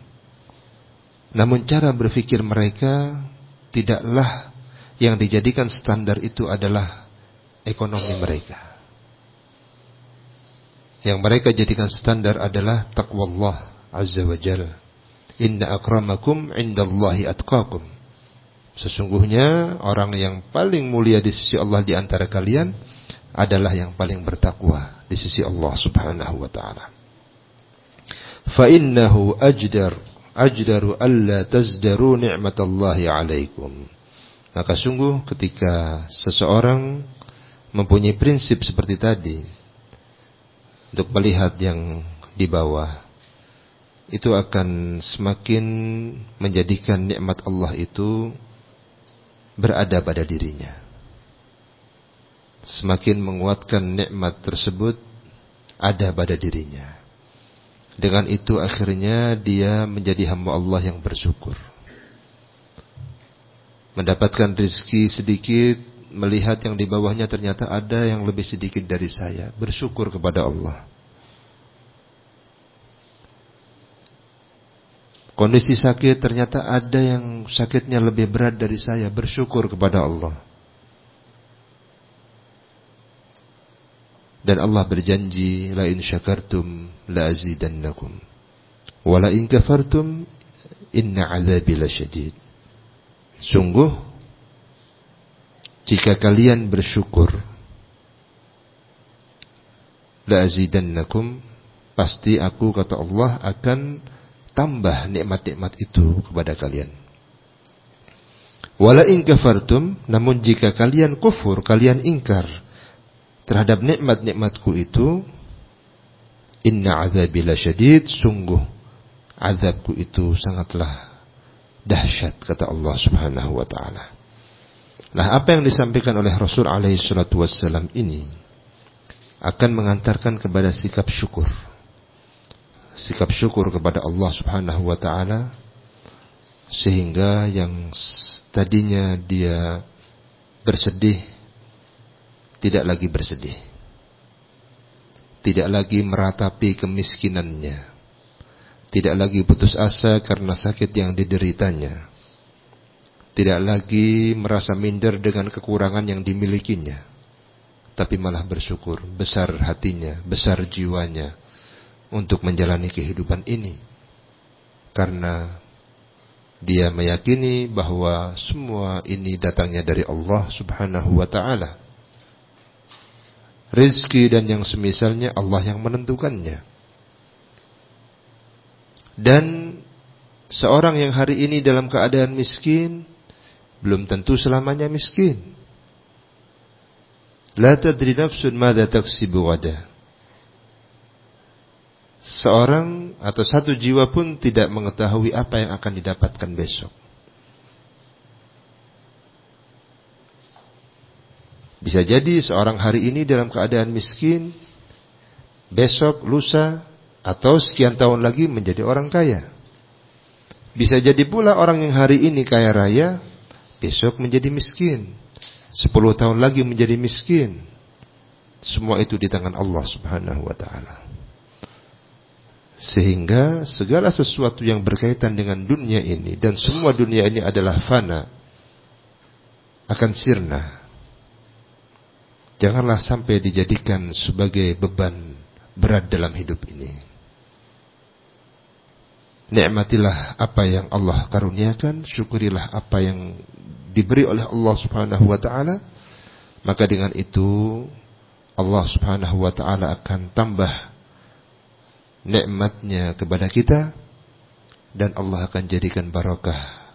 Namun cara berpikir mereka tidaklah yang dijadikan standar itu adalah ekonomi mereka. Yang mereka jadikan standar adalah taqwallah azza wa jalla. Inna akramakum indallahi atqakum. Sesungguhnya orang yang paling mulia di sisi Allah di antara kalian adalah yang paling bertakwa di sisi Allah subhanahu wa ta'ala. Fa innahu ajdaru alla tazdaru ni'matallahi alaikum. Maka sungguh ketika seseorang mempunyai prinsip seperti tadi, untuk melihat yang di bawah, itu akan semakin menjadikan nikmat Allah itu berada pada dirinya. Semakin menguatkan nikmat tersebut ada pada dirinya. Dengan itu akhirnya dia menjadi hamba Allah yang bersyukur. Mendapatkan rezeki sedikit, melihat yang di bawahnya ternyata ada yang lebih sedikit dari saya, bersyukur kepada Allah. Kondisi sakit, ternyata ada yang sakitnya lebih berat dari saya, bersyukur kepada Allah. Dan Allah berjanji, la in syakartum la azidannakum wa la in kafartum inna azabi lasyadid. Sungguh jika kalian bersyukur, la azidannakum, pasti aku, kata Allah, akan tambah nikmat-nikmat itu kepada kalian. Wala in kafartum, namun jika kalian kufur, kalian ingkar terhadap nikmat-nikmatku itu, inna azabi lasyadid, sungguh azabku itu sangatlah dahsyat, kata Allah subhanahu wa ta'ala. Nah, apa yang disampaikan oleh Rasul alaihi salatu wassalam ini akan mengantarkan kepada sikap syukur. Sikap syukur kepada Allah subhanahu wa ta'ala, sehingga yang tadinya dia bersedih tidak lagi bersedih, tidak lagi meratapi kemiskinannya, tidak lagi putus asa karena sakit yang dideritanya, tidak lagi merasa minder dengan kekurangan yang dimilikinya, tapi malah bersyukur, besar hatinya, besar jiwanya untuk menjalani kehidupan ini. Karena dia meyakini bahwa semua ini datangnya dari Allah subhanahu wa ta'ala. Rizki dan yang semisalnya Allah yang menentukannya. Dan seorang yang hari ini dalam keadaan miskin belum tentu selamanya miskin. La tadri nafsun madza taksibu ghadan. Seorang atau satu jiwa pun tidak mengetahui apa yang akan didapatkan besok. Bisa jadi seorang hari ini dalam keadaan miskin, besok, lusa, atau sekian tahun lagi menjadi orang kaya. Bisa jadi pula orang yang hari ini kaya raya, besok menjadi miskin, 10 tahun lagi menjadi miskin. Semua itu di tangan Allah subhanahu wa ta'ala. Sehingga segala sesuatu yang berkaitan dengan dunia ini, dan semua dunia ini adalah fana, akan sirna. Janganlah sampai dijadikan sebagai beban berat dalam hidup ini. nikmatilah apa yang Allah karuniakan, syukurilah apa yang diberi oleh Allah Subhanahu wa taala, maka dengan itu Allah Subhanahu wa taala akan tambah nikmatnya kepada kita, dan Allah akan jadikan barakah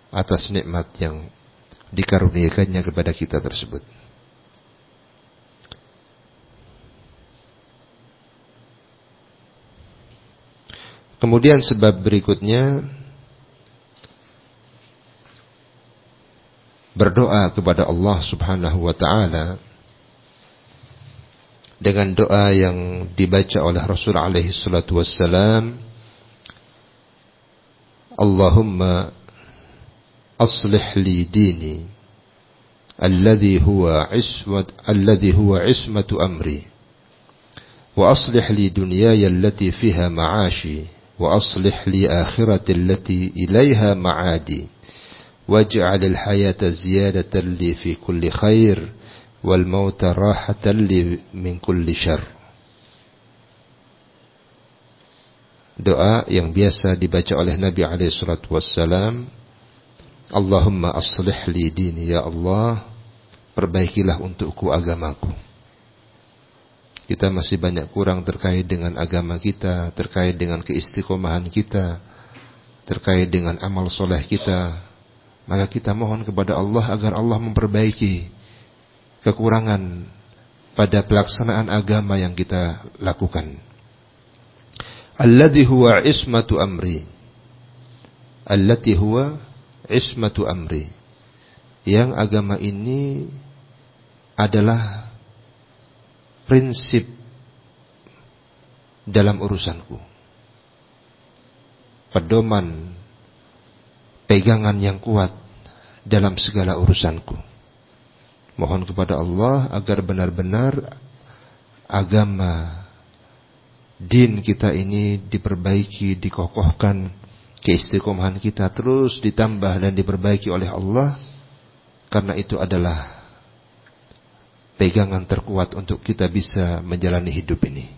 atas nikmat yang dikaruniakannya kepada kita tersebut. Kemudian sebab berikutnya, berdoa kepada Allah Subhanahu wa taala dengan doa yang dibaca oleh Rasul alaihi salatu wassalam, Allahumma aslih li dini alladhi huwa ismatu amri, wa aslih li dunyaya allati fiha ma'ashi, wa aslih li akhirati allati ilaiha ma'adi, waj'al al-hayata ziyadatan li fi kulli khair, wal mauta rahatan li min kulli syarr. Doa yang biasa dibaca oleh Nabi alaihi salatu wassalam, Allahumma aslih li dini, ya Allah, perbaikilah untukku agamaku. Kita masih banyak kurang terkait dengan agama kita, terkait dengan keistiqomahan kita, terkait dengan amal soleh kita. Maka kita mohon kepada Allah agar Allah memperbaiki kekurangan pada pelaksanaan agama yang kita lakukan. Alladhi huwa ismatu amri, allati huwa ismatu amri, yang agama ini adalah prinsip dalam urusanku, pedoman, pegangan yang kuat dalam segala urusanku. Mohon kepada Allah agar benar-benar agama din kita ini diperbaiki, dikokohkan, keistiqomahan kita terus ditambah dan diperbaiki oleh Allah, karena itu adalah pegangan terkuat untuk kita bisa menjalani hidup ini.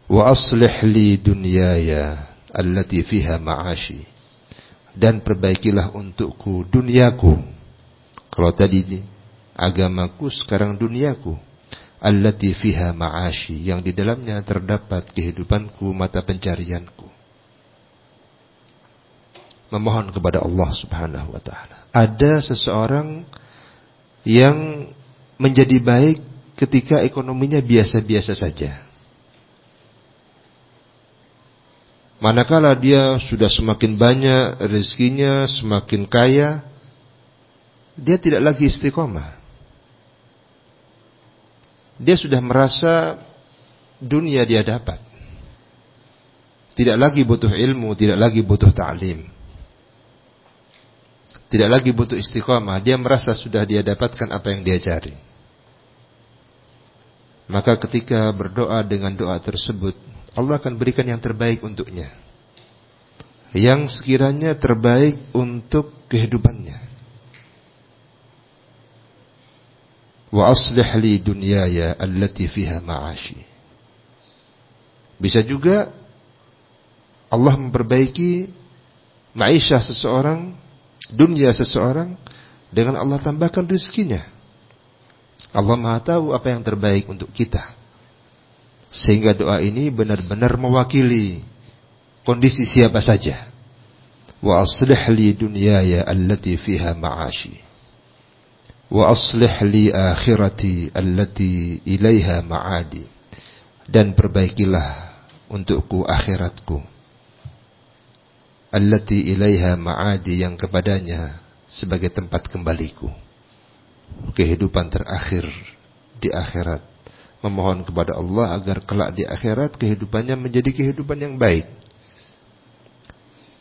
Wa aslih li dunyaya allati fiha ma'ashi, dan perbaikilah untukku duniaku. Kalau tadi agamaku, sekarang duniaku. Allati fiha ma'ashi, yang di dalamnya terdapat kehidupanku, mata pencarianku. Memohon kepada Allah Subhanahu wa taala. Ada seseorang yang menjadi baik ketika ekonominya biasa-biasa saja. Manakala dia sudah semakin banyak rezekinya, semakin kaya, dia tidak lagi istiqomah. Dia sudah merasa dunia dia dapat. Tidak lagi butuh ilmu, tidak lagi butuh ta'lim. Tidak lagi butuh istiqomah. Dia merasa sudah dia dapatkan apa yang dia cari. Maka ketika berdoa dengan doa tersebut, Allah akan berikan yang terbaik untuknya, yang sekiranya terbaik untuk kehidupannya. Wa aslih li dunyaya allati fiha ma'ashi. Bisa juga Allah memperbaiki maisha seseorang, dunia seseorang, dengan Allah tambahkan rezekinya. Allah Maha tahu apa yang terbaik untuk kita. Sehingga doa ini benar-benar mewakili kondisi siapa saja. Wa aslih li dunyaya allati fiha ma'ashi, wa aslih li akhirati allati ilaiha ma'adi, dan perbaikilah untukku akhiratku, allati ilaiha ma'adi, yang kepadanya sebagai tempat kembaliku, kehidupan terakhir di akhirat. Memohon kepada Allah agar kelak di akhirat kehidupannya menjadi kehidupan yang baik.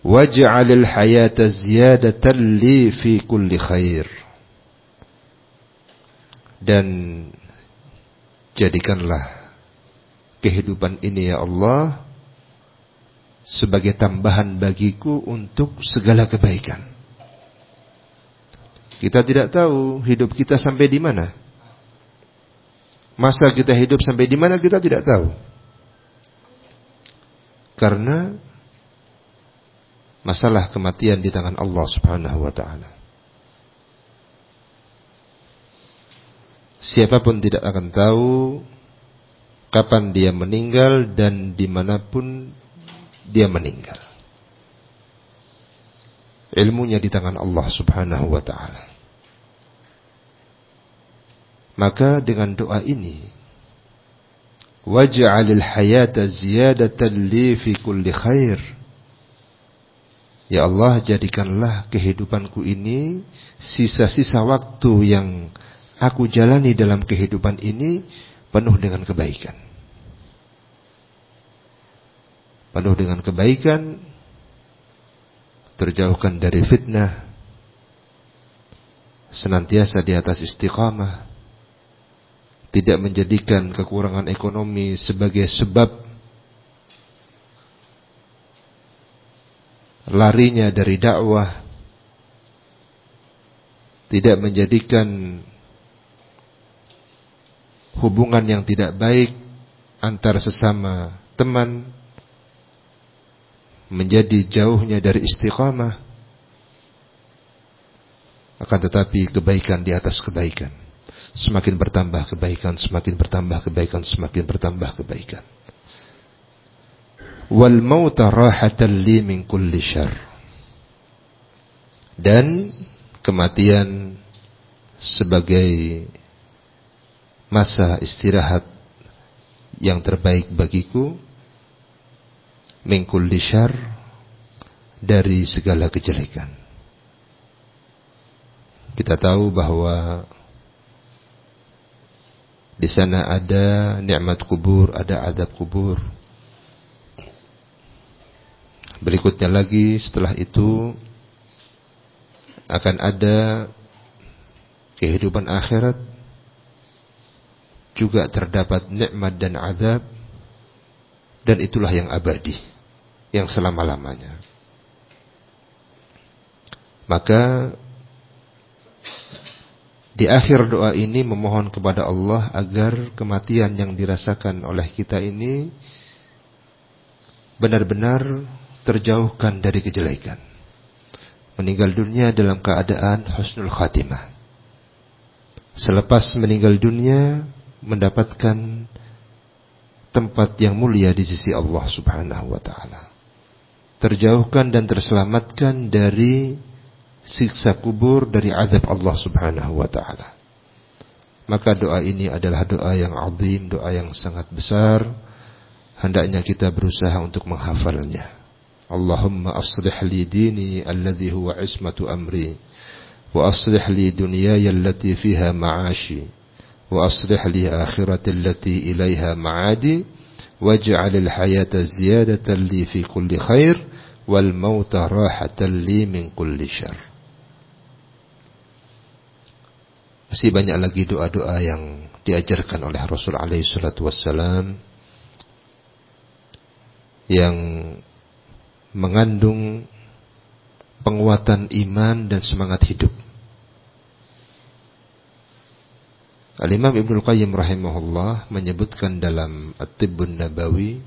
Waj'alil hayata ziyadatan li fi kulli khair, dan jadikanlah kehidupan ini ya Allah sebagai tambahan bagiku untuk segala kebaikan. Kita tidak tahu hidup kita sampai di mana. Masa kita hidup sampai di mana kita tidak tahu. Karena masalah kematian di tangan Allah Subhanahu wa ta'ala. Siapapun tidak akan tahu kapan dia meninggal dan dimanapun dia meninggal. Ilmunya di tangan Allah Subhanahu wa ta'ala. Maka dengan doa ini, waj'alil hayata ziyadatan li fi kulli khair. Ya Allah, jadikanlah kehidupanku ini, sisa-sisa waktu yang aku jalani dalam kehidupan ini penuh dengan kebaikan. Penuh dengan kebaikan, terjauhkan dari fitnah, senantiasa di atas istiqamah, tidak menjadikan kekurangan ekonomi sebagai sebab larinya dari dakwah, tidak menjadikan hubungan yang tidak baik antar sesama teman menjadi jauhnya dari istiqamah. Akan tetapi kebaikan di atas kebaikan, semakin bertambah kebaikan, semakin bertambah kebaikan, semakin bertambah kebaikan. Wal mauta rahatan li min kulli syarr. Dan kematian sebagai masa istirahat yang terbaik bagiku, min kulli syarr, dari segala kejelekan. Kita tahu bahwa di sana ada nikmat kubur, ada azab kubur. Berikutnya lagi setelah itu akan ada kehidupan akhirat, juga terdapat nikmat dan azab, dan itulah yang abadi, yang selama-lamanya. Maka di akhir doa ini memohon kepada Allah agar kematian yang dirasakan oleh kita ini benar-benar terjauhkan dari kejelekan. Meninggal dunia dalam keadaan husnul khatimah. Selepas meninggal dunia mendapatkan tempat yang mulia di sisi Allah Subhanahu wa ta'ala. Terjauhkan dan terselamatkan dari siksa kubur, dari azab Allah Subhanahu wa ta'ala. Maka doa ini adalah doa yang azim, doa yang sangat besar. Hendaknya kita berusaha untuk menghafalnya. Allahumma aslih li dini alladhi huwa ismatu amri, wa aslih li dunyaya allati fiha ma'ashi, wa aslih li akhirati allati ilaiha ma'adi, waj'alil hayata ziyadatan li fi kulli khair, wal mauta rahatan li min kulli syarr. Masih banyak lagi doa-doa yang diajarkan oleh Rasul alaihi salatu wassalam yang mengandung penguatan iman dan semangat hidup. Al-Imam Ibnul Qayyim rahimahullah menyebutkan dalam At-Tibbun Nabawi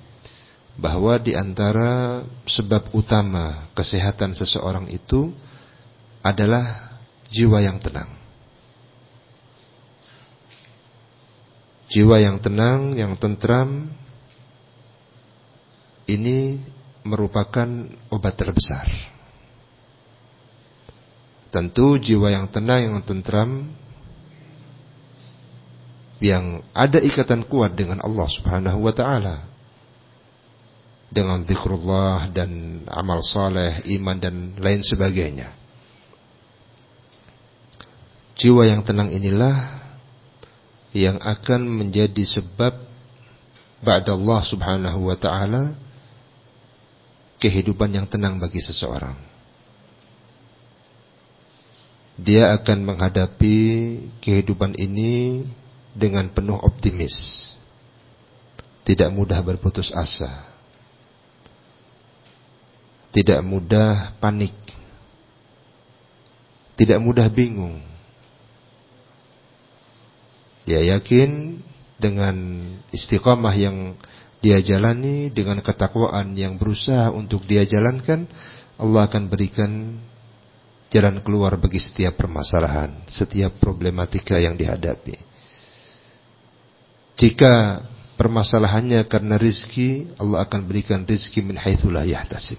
bahwa di antara sebab utama kesehatan seseorang itu adalah jiwa yang tenang. Jiwa yang tenang, yang tentram, ini merupakan obat terbesar. Tentu jiwa yang tenang, yang tentram, yang ada ikatan kuat dengan Allah Subhanahu wa ta'ala, dengan zikrullah dan amal saleh, iman dan lain sebagainya. Jiwa yang tenang inilah yang akan menjadi sebab ba'da Allah Subhanahu wa ta'ala kehidupan yang tenang bagi seseorang. Dia akan menghadapi kehidupan ini dengan penuh optimis, tidak mudah berputus asa, tidak mudah panik, tidak mudah bingung. Dia yakin dengan istiqamah yang dia jalani, dengan ketakwaan yang berusaha untuk dia jalankan, Allah akan berikan jalan keluar bagi setiap permasalahan, setiap problematika yang dihadapi. Jika permasalahannya karena rizki, Allah akan berikan rizki min haitsu la yahtasib.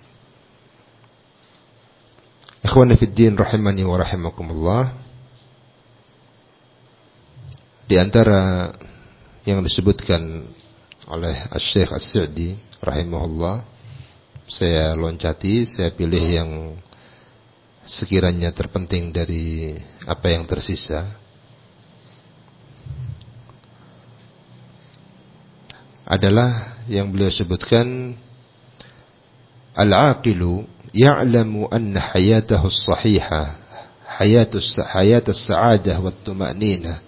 Ikhwani fid din rahimani wa rahimakumullah. Di antara yang disebutkan oleh Asy-Syaikh As-Sa'di rahimahullah, saya loncati, saya pilih yang sekiranya terpenting dari apa yang tersisa. Adalah yang beliau sebutkan, al-aqilu ya'lamu anna hayatahu as-sahihah hayat as-sa'adah wat-tuma'ninah.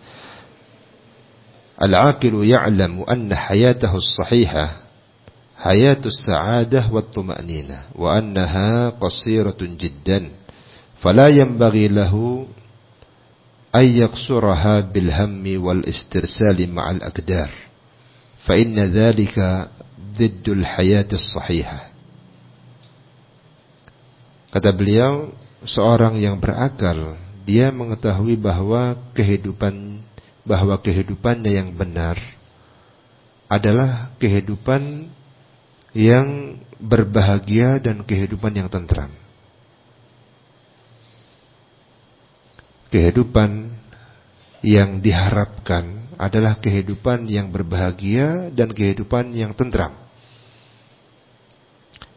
Al-aqilu ya'lamu anna hayatahu as-sahihah hayat as-sa'adah wat-tuma'ninah wa annaha qasiratun jiddan. فلا ينبغي له أن يقصرها بالهم والاسترسال مع الأقدار فإن ذلك ضد الحياة الصحيحة. Kata beliau, seorang yang berakal, dia mengetahui bahwa kehidupannya yang benar adalah kehidupan yang berbahagia dan kehidupan yang tentram. Kehidupan yang diharapkan adalah kehidupan yang berbahagia dan kehidupan yang tentram.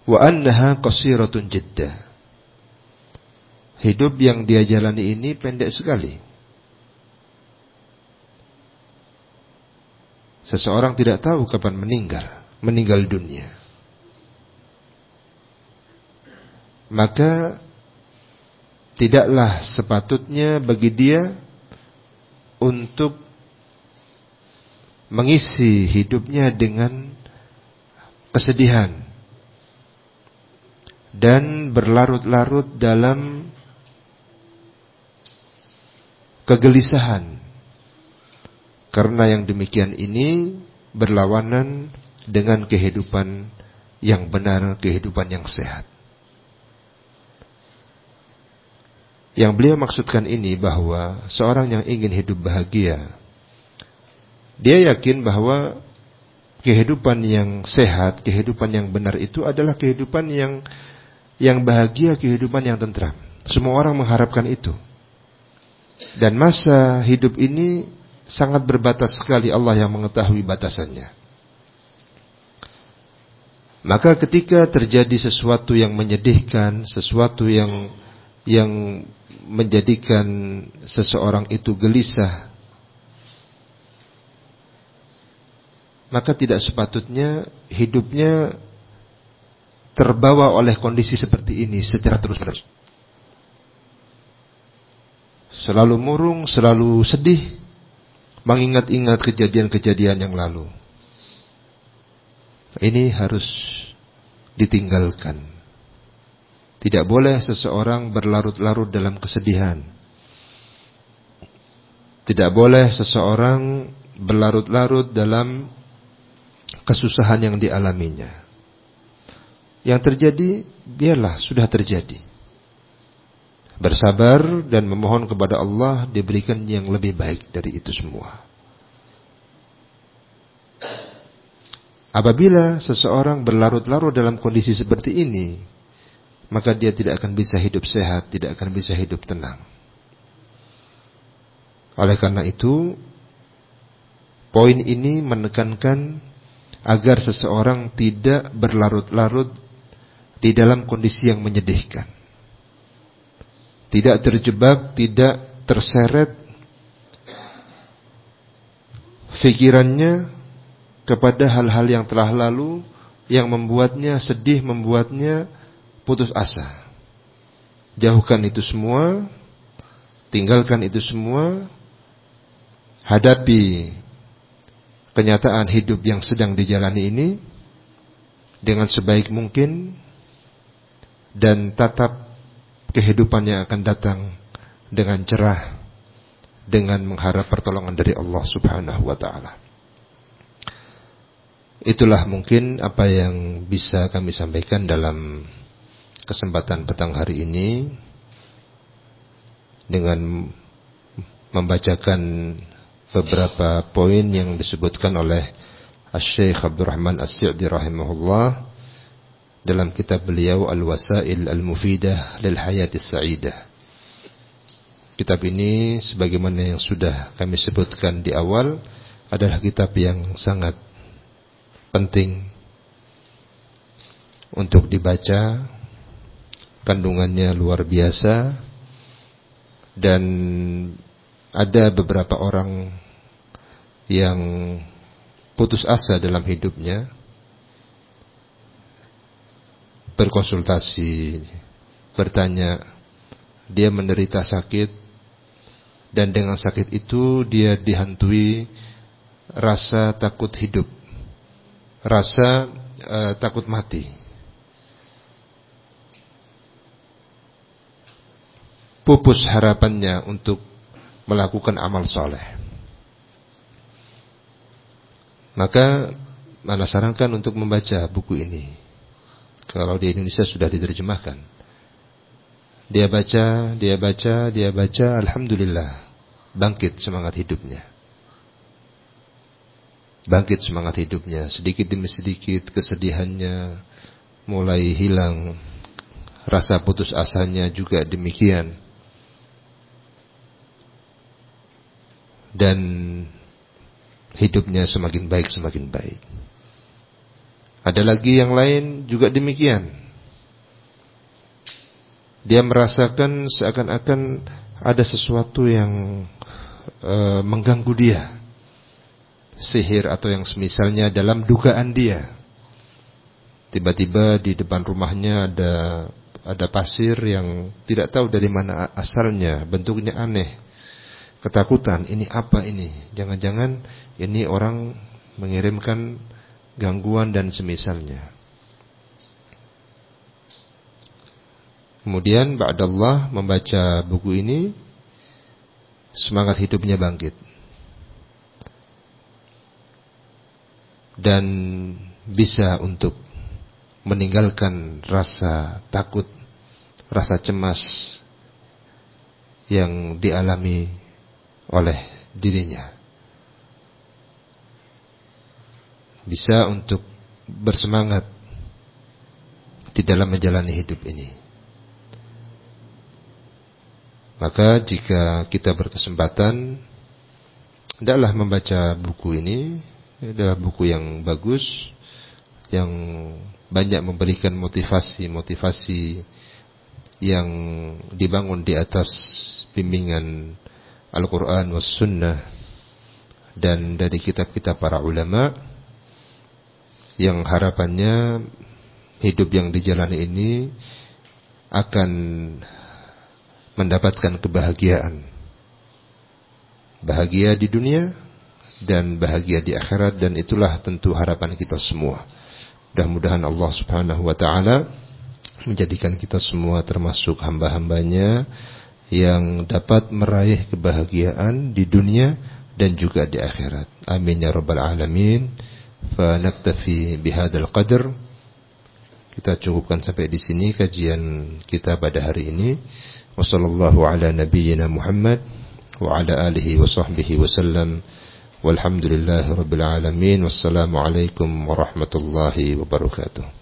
Wa annaha qasiratun jiddah. Hidup yang dia jalani ini pendek sekali. Seseorang tidak tahu kapan meninggal dunia. Maka tidaklah sepatutnya bagi dia untuk mengisi hidupnya dengan kesedihan dan berlarut-larut dalam kegelisahan, karena yang demikian ini berlawanan dengan kehidupan yang benar, kehidupan yang sehat. Yang beliau maksudkan ini bahwa seorang yang ingin hidup bahagia, dia yakin bahwa kehidupan yang sehat, kehidupan yang benar itu adalah kehidupan yang bahagia, kehidupan yang tentram. Semua orang mengharapkan itu. Dan masa hidup ini sangat berbatas sekali, Allah yang mengetahui batasannya. Maka ketika terjadi sesuatu yang menyedihkan, sesuatu yang menjadikan seseorang itu gelisah, maka tidak sepatutnya hidupnya terbawa oleh kondisi seperti ini secara terus-menerus. Selalu murung, selalu sedih, mengingat-ingat kejadian-kejadian yang lalu. Ini harus ditinggalkan. Tidak boleh seseorang berlarut-larut dalam kesedihan. Tidak boleh seseorang berlarut-larut dalam kesusahan yang dialaminya. Yang terjadi, biarlah sudah terjadi. Bersabar dan memohon kepada Allah diberikan yang lebih baik dari itu semua. Apabila seseorang berlarut-larut dalam kondisi seperti ini, maka dia tidak akan bisa hidup sehat, tidak akan bisa hidup tenang. Oleh karena itu, poin ini menekankan agar seseorang tidak berlarut-larut di dalam kondisi yang menyedihkan. Tidak terjebak, tidak terseret pikirannya kepada hal-hal yang telah lalu yang membuatnya sedih, membuatnya putus asa. Jauhkan itu semua, tinggalkan itu semua, hadapi kenyataan hidup yang sedang dijalani ini dengan sebaik mungkin, dan tatap kehidupan yang akan datang dengan cerah, dengan mengharap pertolongan dari Allah Subhanahu wa ta'ala. Itulah mungkin apa yang bisa kami sampaikan dalam kesempatan petang hari ini dengan membacakan beberapa poin yang disebutkan oleh Asy-Syaikh Abdurrahman As-Sa'di rahimahullah dalam kitab beliau Al-Wasail Al-Mufidah lil Hayatis Sa'idah. Kitab ini sebagaimana yang sudah kami sebutkan di awal adalah kitab yang sangat penting untuk dibaca, kandungannya luar biasa, dan ada beberapa orang yang putus asa dalam hidupnya, berkonsultasi, bertanya, dia menderita sakit, dan dengan sakit itu dia dihantui rasa takut hidup, rasa takut mati. Pupus harapannya untuk melakukan amal soleh. Maka Ana sarankan untuk membaca buku ini. Kalau di Indonesia sudah diterjemahkan. Dia baca, alhamdulillah, bangkit semangat hidupnya. Sedikit demi sedikit kesedihannya mulai hilang, rasa putus asanya juga demikian. Dan hidupnya semakin baik. Ada lagi yang lain juga demikian. Dia merasakan seakan-akan ada sesuatu yang mengganggu dia, sihir atau yang semisalnya dalam dugaan dia. Tiba-tiba di depan rumahnya ada pasir yang tidak tahu dari mana asalnya, bentuknya aneh. Ketakutan, ini apa ini? Jangan-jangan ini orang mengirimkan gangguan dan semisalnya. Kemudian ba'dallah membaca buku ini, semangat hidupnya bangkit. Dan bisa untuk meninggalkan rasa takut, rasa cemas yang dialami oleh dirinya. Bisa untuk bersemangat di dalam menjalani hidup ini. Maka jika kita berkesempatan, hendaklah membaca buku ini. Adalah buku yang bagus, yang banyak memberikan motivasi yang dibangun di atas bimbingan Al-Quran was Sunnah dan dari kitab-kitab para ulama, yang harapannya hidup yang dijalani ini akan mendapatkan kebahagiaan. Bahagia di dunia dan bahagia di akhirat, dan itulah tentu harapan kita semua. Mudah-mudahan Allah Subhanahu wa taala menjadikan kita semua termasuk hamba-hambanya yang dapat meraih kebahagiaan di dunia dan juga di akhirat. Amin ya rabbal alamin. Fa naktafi bihadzal qadr. Kita cukupkan sampai di sini kajian kita pada hari ini. Wassallallahu ala nabiyyina Muhammad wa ala alihi wa sahbihi wasallam. Walhamdulillahi rabbil alamin. Wassalamu alaikum warahmatullahi wabarakatuh.